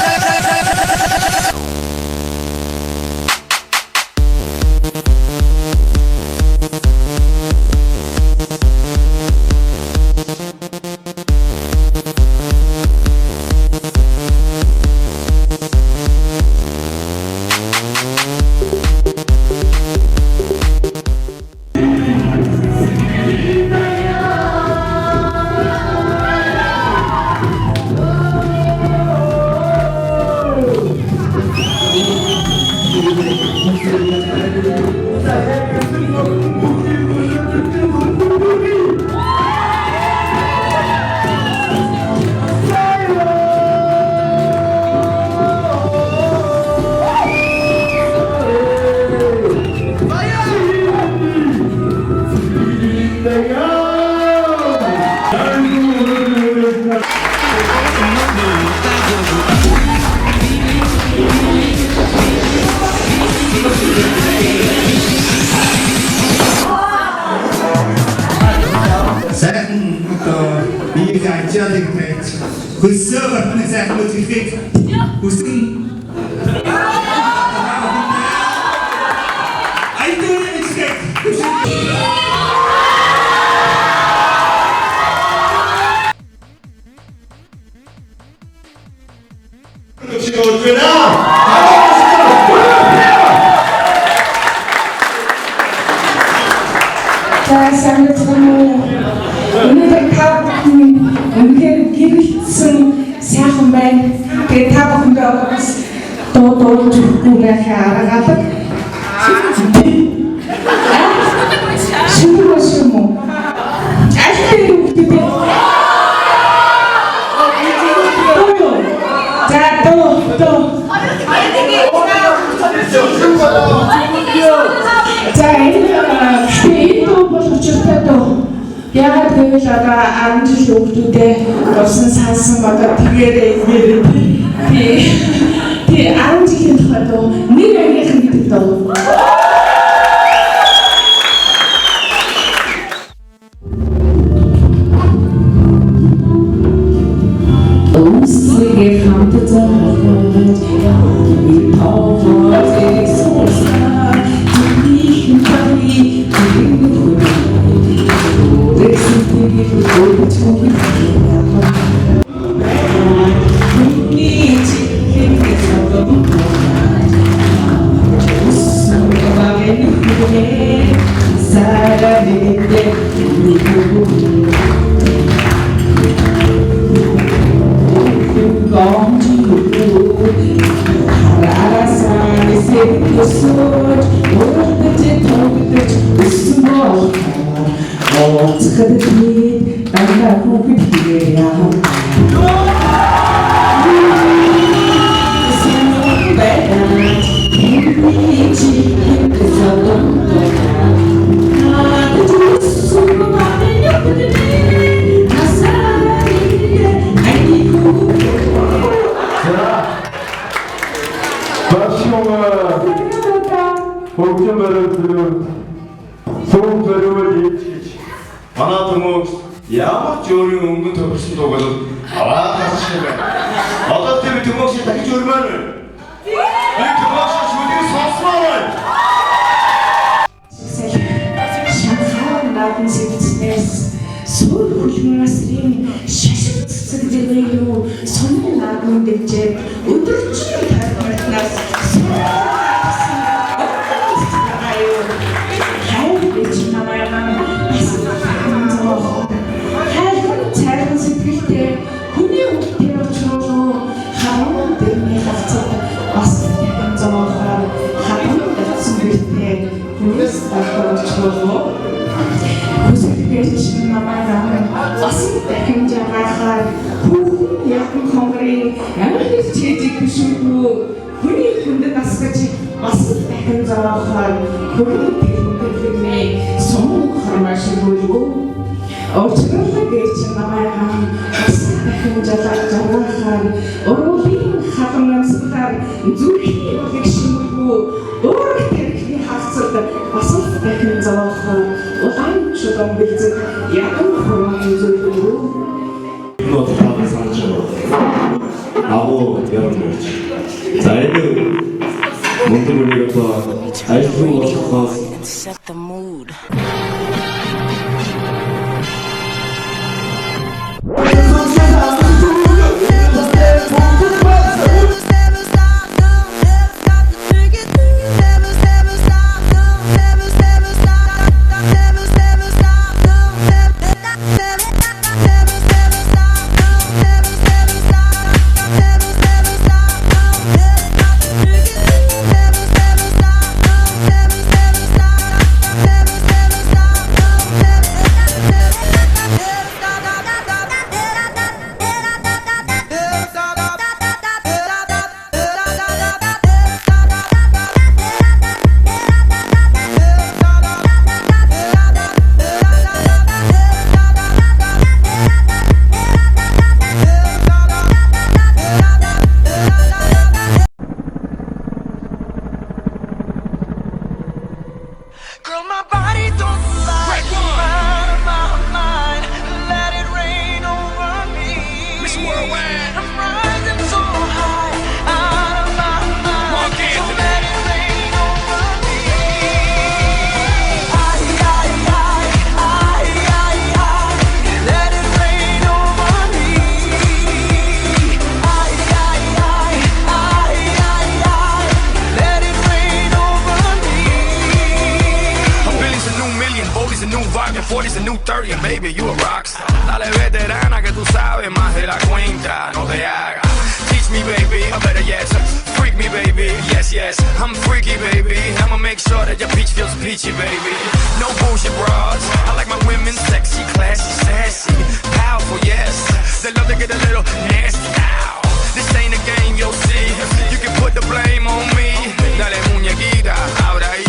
Хөлсөө батны сайхан үзэхийг хүсэн. Айдын ихтэй. Сайхан байна. Тэгээ та бүхэндээ бас дуу зүггүүгээ хараагаад. Шинэ юм уу? Ашиг юу гэдэг? Яагаад гэвэл одоо 10 жил өгдүүдээ урсан салсан бодоод тэгээрээ тий 10 жилийн тухай доо нэг ангийнхан гэдэг доо. Өсөгийг хамтдаа Сүүн төрөөл ээжиж манай хүмүүс ямар ч өөрийн өнгөн төгсөн дуугал аваад гарч байна. Одоо тэр төмөкс дахиж өрмөр. Энэ төмөкс шүлгийг сонсмоор байна. Наадмын сэвцнээс суур хөлмөн насрын шашин цэцэг зэрэг юу сонин наадмын дэвжээ өдөржин тархинаас Асан дахин жагахаар хүүхэн яхан хонгорын амир чийжиг бишүүгүү хүний хүндэд асгаж бас дахин жагахаар хүрэн тэрмээ сон хормашгүй очрол гэж намайхан бас дахин жагахаар оролын хатамнасаар зүрхний бишүүгүү өөр тэрхний хавцад бас дахин жагахаар улаан чулуун бэлзэг ядан хурмын зүрхүү нотаа санчаа агуу ярмж за энэ мөндөөрийг одоо ажлын болохоос Set the mood. Girl, my body don't lie. Out of my mind, let it rain over me. Miss Worldwide, I'm rising so high. Out of my mind, so let it rain over me. Let it rain over me. Let it rain over me. A billion's a new million, 40's a new vibe, and 40's a new 30, and baby, you a rockstar. Dale veterana que tú sabes más de la cuenta, no te hagas. Teach me, baby, or better yet, freak me, baby. Yes, yes, I'm freaky, baby. I'ma make sure that your peach feels peachy, baby. No bullshit bras. I like my women sexy, classy, sassy, powerful, yes. They love to get a little nasty. Ow. This ain't a game, you'll see. You can put the blame on me. Dale muñequita, ahora ahí,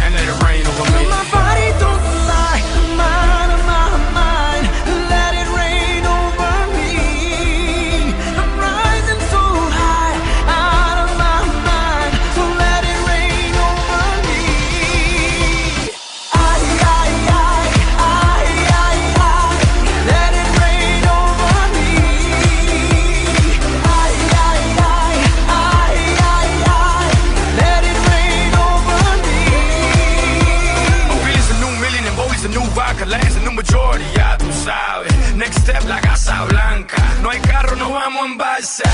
and let it rain over me. My body don't lie, I'm out of my mind. Let it rain over me. I'm rising so high, out of my mind. So let it rain over me. Let it rain over me. Let it rain over me. Billy's a new million and Bowie's a new vodka. Land's a new majority, ya tú sabes. Next step, la Casa Blanca. No hay carro, no vamos en balsa.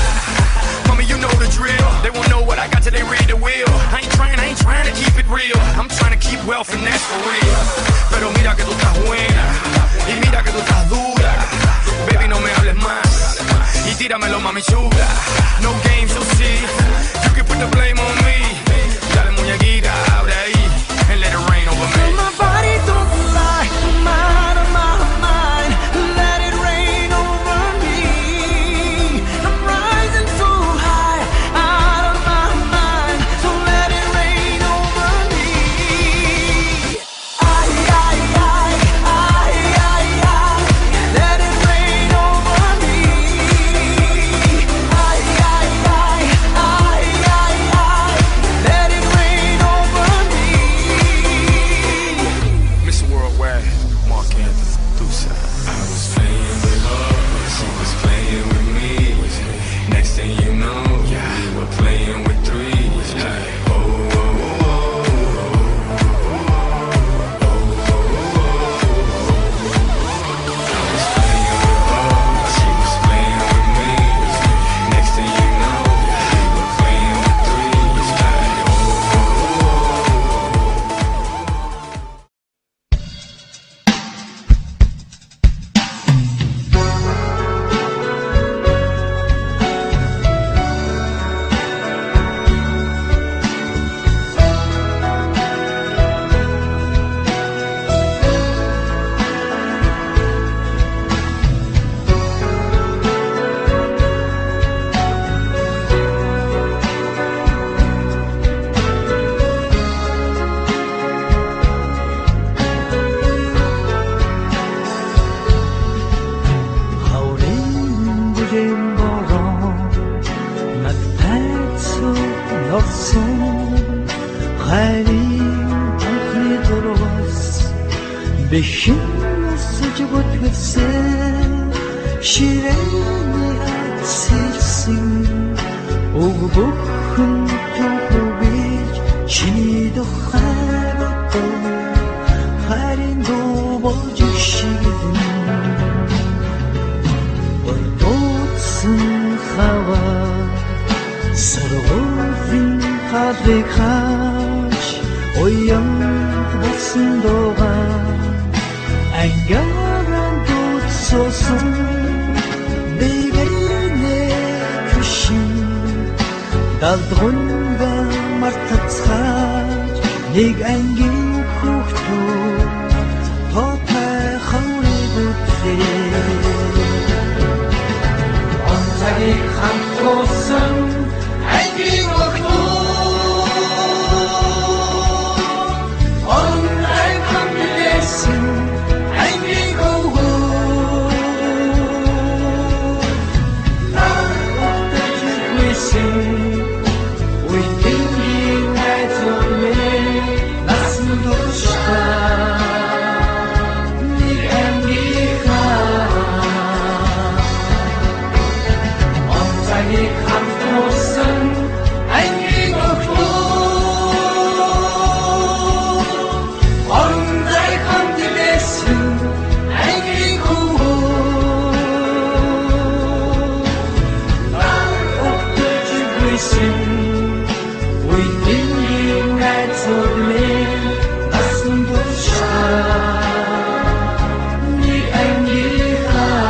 Mommy, you know the drill. They won't know what I got till they read the wheel. I ain't trying to keep it real. I'm trying to keep wealth and that's for real. Pero mira que tú estás buena. Y mira que tú estás dura. Baby, no me hables más. Y tíramelo, mami chula. No games, you'll see. You can put the blame on me. Dale muñequita, abre ahí. And let it rain over me. My body don't lie. I'm out of my mind. Let it rain over me. I'm rising so high. Out of my mind. So let it rain over me. явсан хайрын анхны дургаас бэхэн өсөж бүтгэлсэн ширээний ацэлсэн уг бүхэн төгөж чиний духаар хайрын дуу болж шигэн ордоцсон хаваа саргуулын хадрыг хаач оян болсон дуугаа ангааран дуудсан бэгэнэ хүшин далдгунга мартацхаач нэг ангийн хүүхдүүд тоотой хаврыг үтлээ онцгийг хамтуулсан ангийн хүүхдүүд онцгийг хамтуулсан ангийн хүүхдүүд наадад wishing we thinking that's only nасан дуршта нэг ангийнхаа онцгийг хамтуулсан ангийн хүүхдүүд онцгийг хамтуулсан ангийн хүүхдүүд наадад wishing we thinking that's only nасан дуршта нэг ангийнхаа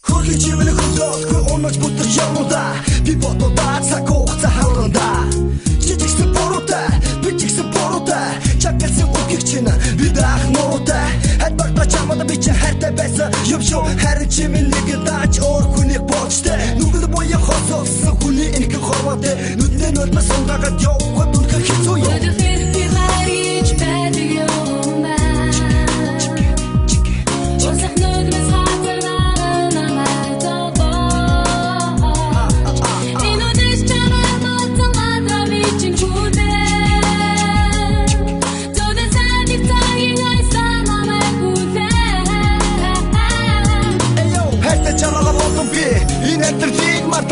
Хөрхи чимэн хөдлөхгүй унаж бүтэрч явнуудаа би боднуудаа цаг хугацаа хаврандаа жижигсэн бороотой бичигсэн бороотой чагсан үгийг чинь би даах нуутай хад багта чамд би чи хайртай байсан юм шүү харин чимэн нэг даач ор хүнийг болжтэй нүгэл боё хосоолсон хүний энх хормотой нүдний нүдмэ сунгагаад явах дүнхэр хэцүү юм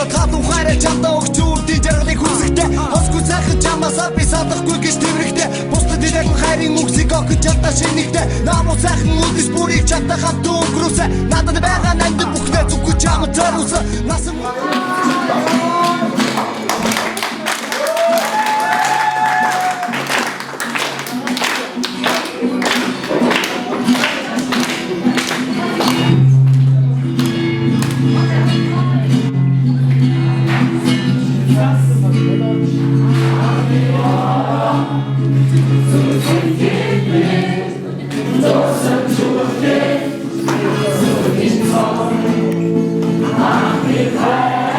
Татуу хайраа чамдаа өгч үрдий жаргалыг хүсэхтэй Хосгүй цайхан чамаасаа би садахгүй гэж тэмрэхтэй Бусдад илэрхэн хайрын үгсийг огч чадаа шинэхтэй Намуу цайхан үлдэс бүрийг чадаа хамт өнгөрөөсэй Надад байгаа нанд бүхнээ зүггүй чамд зориулсан Насан Happy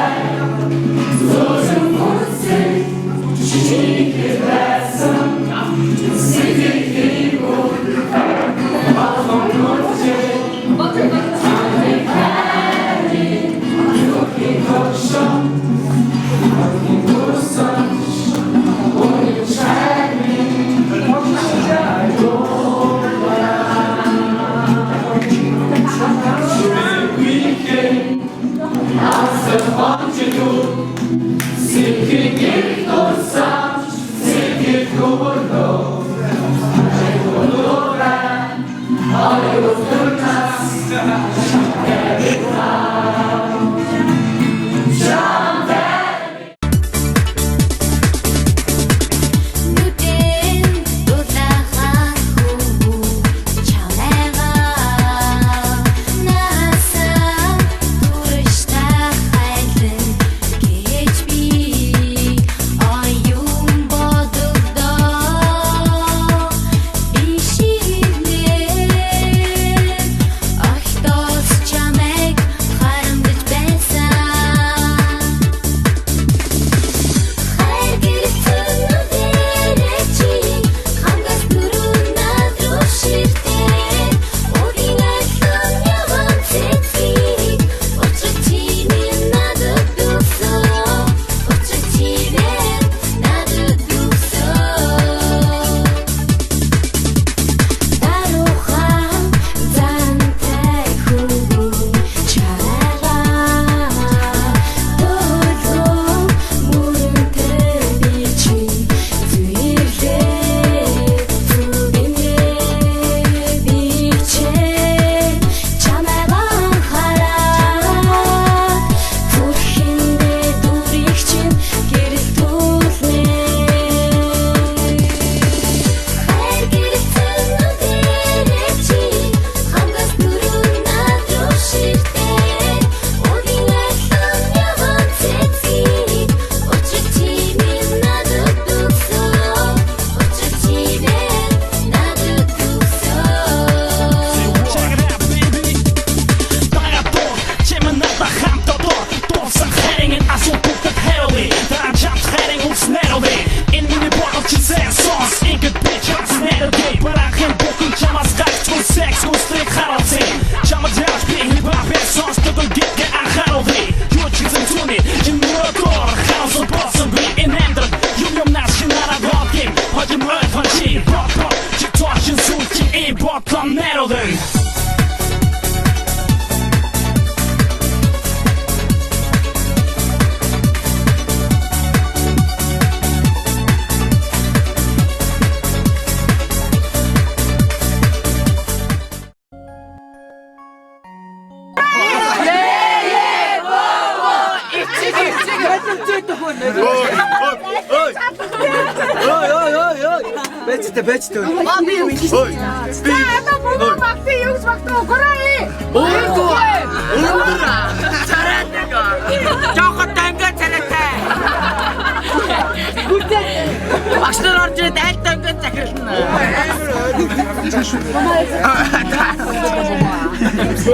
Бэжтэй. Аа би юу гэж. За одоо бүгд багтаа юу гэж багтаа гөрөө. Өөдөө. Царай нэг. Жохот танга царайтай. Бүгд багшнаар орж ирээд айлтаа ингээд захирлна.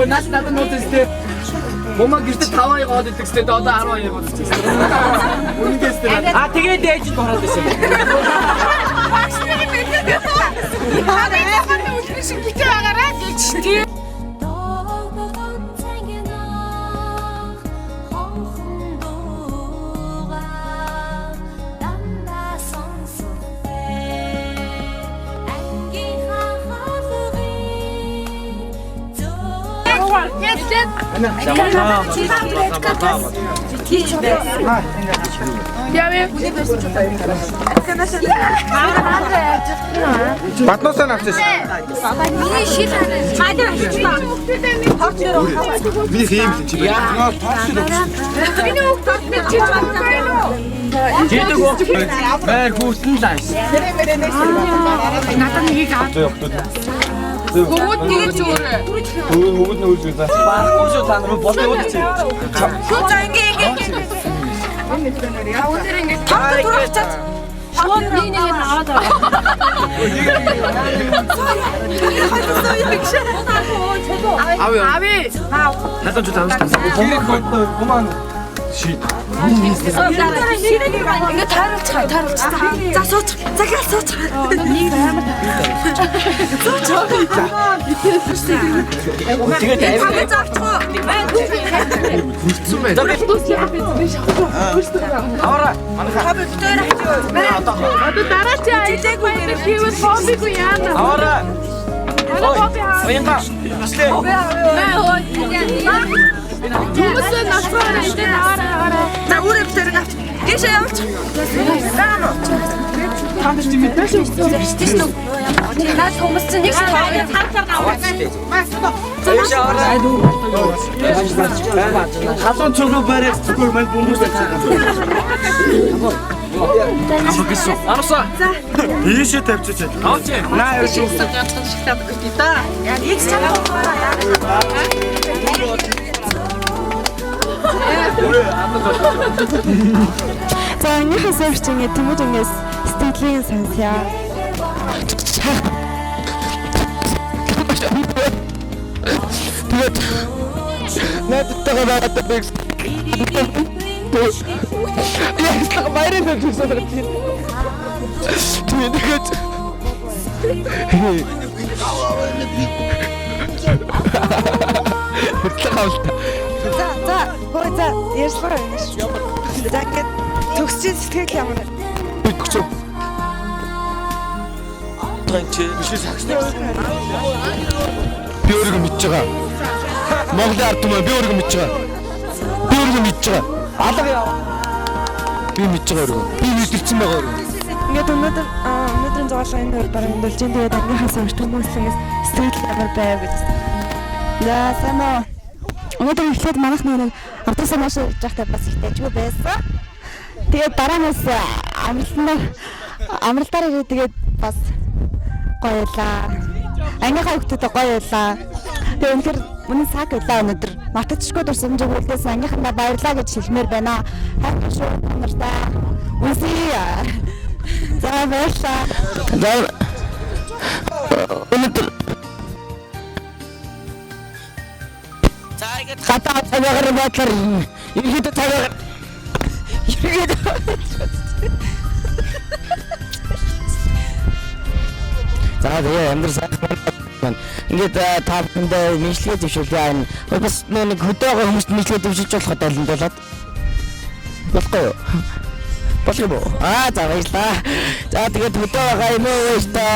Нас надад нууцтэй. Мама гэртээ 5 аяга оддаг сте одоо 10 аяга оддаг. Үнэндээс тэр. Тэгээд ээжд ороод байсан. Багшны мэдээ. Аа яагаад үлдэх шиг битээ агараа гэж тийм. Батнуусаа навчсан. Миний шил хаалаа авчихлаа. Миний хийм чи бэ? Миний хүүхдүүд нэг чи байна уу? Жидэг уу? Мэр хүүтэн лайс. Надад нэгийг аваад. Хөвгүүд тэгэж өөрөө. Хөвгүүд нь үлдээ. Баггүй шүү та нар болоо уу чи. Хөө за ингээ. Аа өндөр ингээ тав турахчаад. Шууд нэг аваад аваа. Ави. Надад ч таамаг. Гэрэг гоман ший. Ингээ тааруулчих. За сууч. Захиал сууч. Нэг амар. Тэгээд аваа заавчгаа. Хүрцэн байна. Аваа. Манайха битээр авчих. Одоо дараа чи аялаагүй нэр хийвэл бомбигүй яана. Аваа. Оянга. Асле. Хүмүүс насраа идэх аваа. За үрээ битээр авч. Гээшээ явууч. Заано. Танд чи мэдээж шүү. Наад хүмүүс чинь нэг цаатаар аваад. Хатан чөглөө барих зүгээр мань бөмбөстэй цаана. Амгисо. Арса. Ийшээ тавьчих. Авч. Наа юу шүү. Шигтаад гэж та. Яг их чамаа. За энэхээ сорч ингэ тэмүүжингээс сэтгэлийн сонсё. Тэгээд надад байгаа бэг. Яг байрын төсөөр тийм. Тэгээд За, ярьслаа юм шүү. За ингээд төгсчин сэтгэл ямар вэ? Төгсөв. Тэнч биш сагстай. Би өөрөө мэдж байгаа. Монголын ард түмэн би өөрөө мэдж байгаа. Би өөрөө мэдж байгаа. Алга яа. Би мэдж байгаа өөрөө. Би мэдэрсэн байгаа өөрөө. Ингээд өнөөдрийн зоолын дээр баран хөндлөж тэгээд ангийнхаас өрт хүмүүсээс сэтгэл ямар байв гэж. За санаа. Өнөөдөр эхлээд манайх нэг автобусаар маш явж байхдаа бас их тажгүй байсан. Тэгээд дараанаас амралтаар ирээд тэгээд бас гоёлаа. Ангийнхаа хүмүүстэй гоёлаа. Тэгээд үнэхээр үнэн цаг байлаа өнөөдөр. Мартагдчихгүй дурсамж өгүүлээс ангийнхандаа баярлаа гэж хэлмээр байна. Хайртай шүү амралтаа. Үсээ. За баярлаа. Өнөөдөр Хата цагаар бодлоор ихэд цагаар За тэгээ амдэр сайхан ингээд та бүхэндээ мэдлэгээ зөвшөөрлөө энэ бас нэг хөдөөгөө хүмүүст мэдлэгээ зөвшөөрч болох тайланд болоод болохгүй юу? Болох юм уу? За баярлаа. За тэгээд хөдөөгөө юм уу та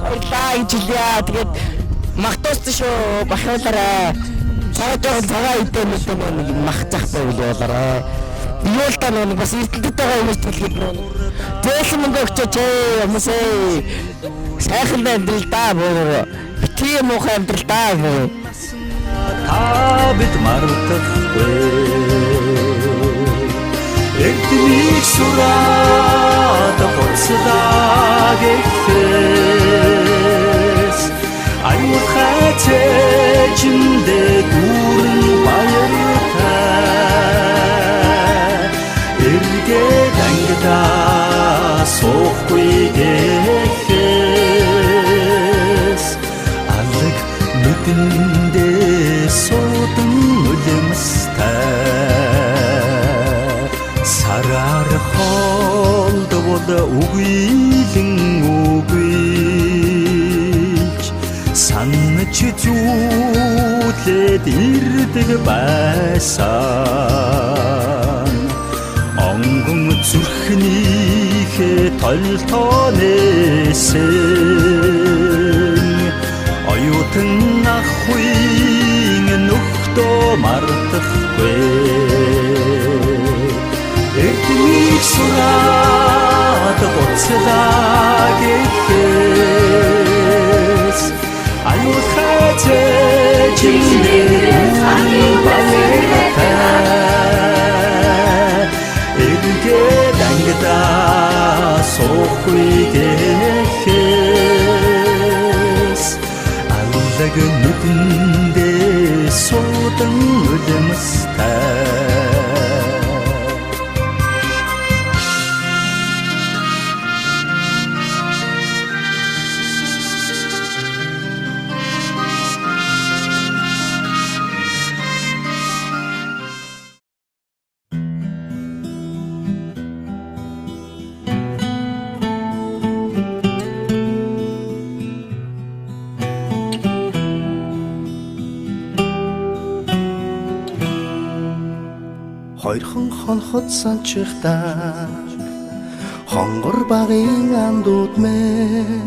баярлаа ижилээ тэгээд Махтаастай шүү бахуулаарай. Цагаан идэх нэг мах зах байвал явуулаарай. Юу л та нэг бас эрдэнэт байгаа юм шиг хэлгээд нөө. Зөөлөн мөнгө өгчөөч хүмүүсээ. Сайхан амьдрал даа бүр. Бити муухай амьдрал даа бүр. Та бид мартахгүй. Эднийг сураа буцлаа гэхээс аюул хайцээжиндээ дүүрэн баяртай эргээд ангидаа суухгүй гэхээс алаг нүдэндээ суудан үлэмстэй сараар холдвол үгүйлэн үгүйлж санаж зүйлээд ирдэг байсан онгон зүрхнийхээ толтонэсэн оюутан ахуйн нүхтөө мартахгүй Эднийг сураад буцлаа гэхээс аюул хайцээжиндээ баяртай эргээд ангидаа суухгүй гэхээс аллаг нүдэндээ суудан үлэмстэй Хоёрхан хонхот санчихтаа хонгор багын андууд мэн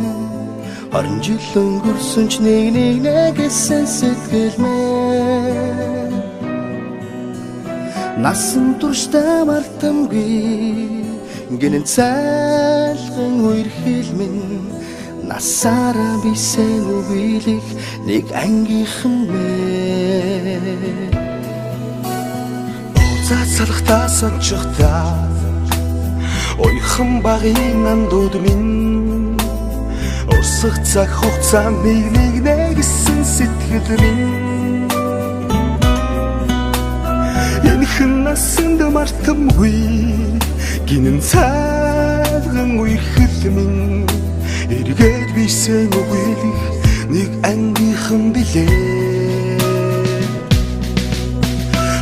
20 жил өнгөрсөн ч нэг гэсэн сэтгэл мэн насан туршдаа мартамгүй гинэн цайлган үер хэлмэн насаараа бисен үгийлэх нэг ангийнхан мэн Цацалхтаа сончихтаа ойхан багын андууд минь урсах цаг хугацаа нэг гэсэн сэтгэл минь энэхэн насанд мартамгүй гинэн цайлган үер хэлмэн эргээд бисен үгийлэх нэг ангийнхан билээ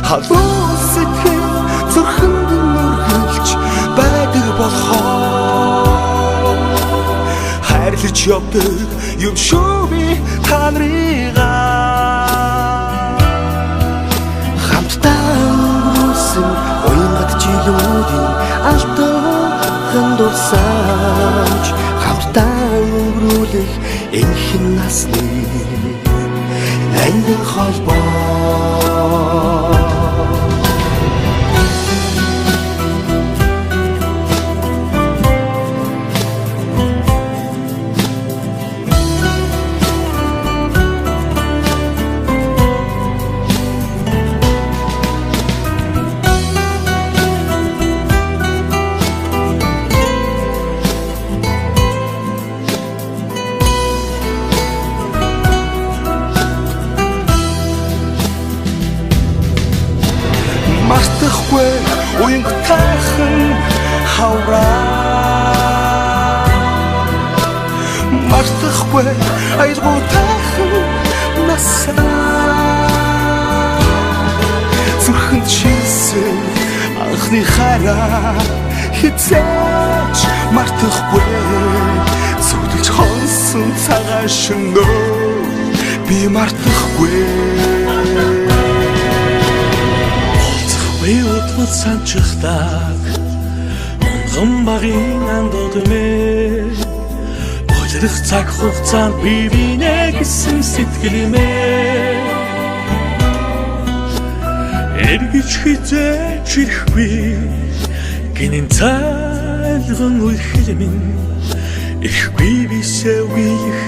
халуун сэтгэл зүрхэнд нүргэлж байдаг болохоор хайрлаж явдаг юм шүү би та нарыгаа хамтдаа өнгөрсөн уянгад жилүүдийн алтан дурсамж хамтдаа өнгөрүүлэх энэхэн насны ангин холбоо Уянг тайхан хавраа мартахгүй айдгуу тайхан насаа зүрхэнд шилсэн анхны хараа хизээч мартахгүй зүудэлж хонсон цагаан шөнөө би мартахгүй Уйутлал санчихтаа онгон багын андууд мэ болирх цаг хугацаанд би бинэ гэсэн сэтгэл мэ эргэж хизээч ирэхгүй гинэн цайлган үер хэлмэн ирэхгүй бисээ үгийлэх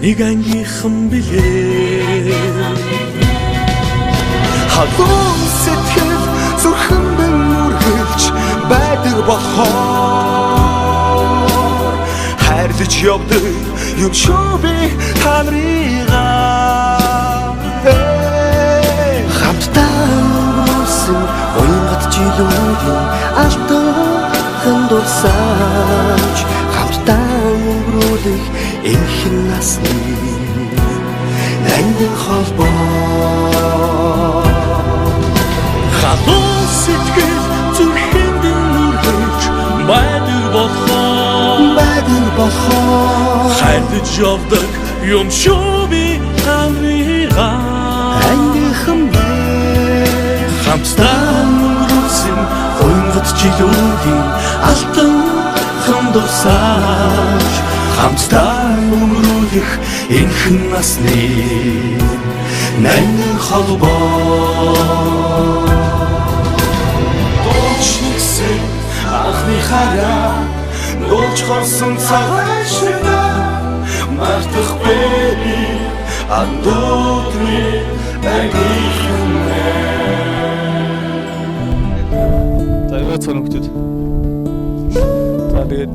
нэг ангийнхан билээ халуун сэтгэл зүрхэнд нүргэлж байдаг болохоор хайрлаж явдаг юм шүү би та нарыгаа хамтдаа өнгөрүүлсэн уянгат жилүүдийн алтан дурсаж хамтдаа өнгөрүүлэх энхэн насны нандин холбоо халуун сэтгэл зүрхэнд нүргэж байдаг болохоо хайрлаж явдаг юм шүү би та нарыгаа ангийнхан хамтдаа өнгөрүүлсэн уянгат жилүүдийн алтан дурсаж хамтдаа өнгөрүүлэх энхэн насны нандин холбоо дочнигсэн анхны хараа нууч хорсон цагаан шига мартах бэби адуудны агийнхан Тайван цоногтод. За тэгээд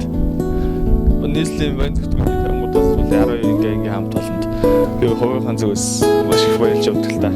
нийслэлийн байн зөвтгөлний тармуудаас бол 12 ингээ хамт олонд би хувийнхаа зүгээс маш их баярлж явдаг л та.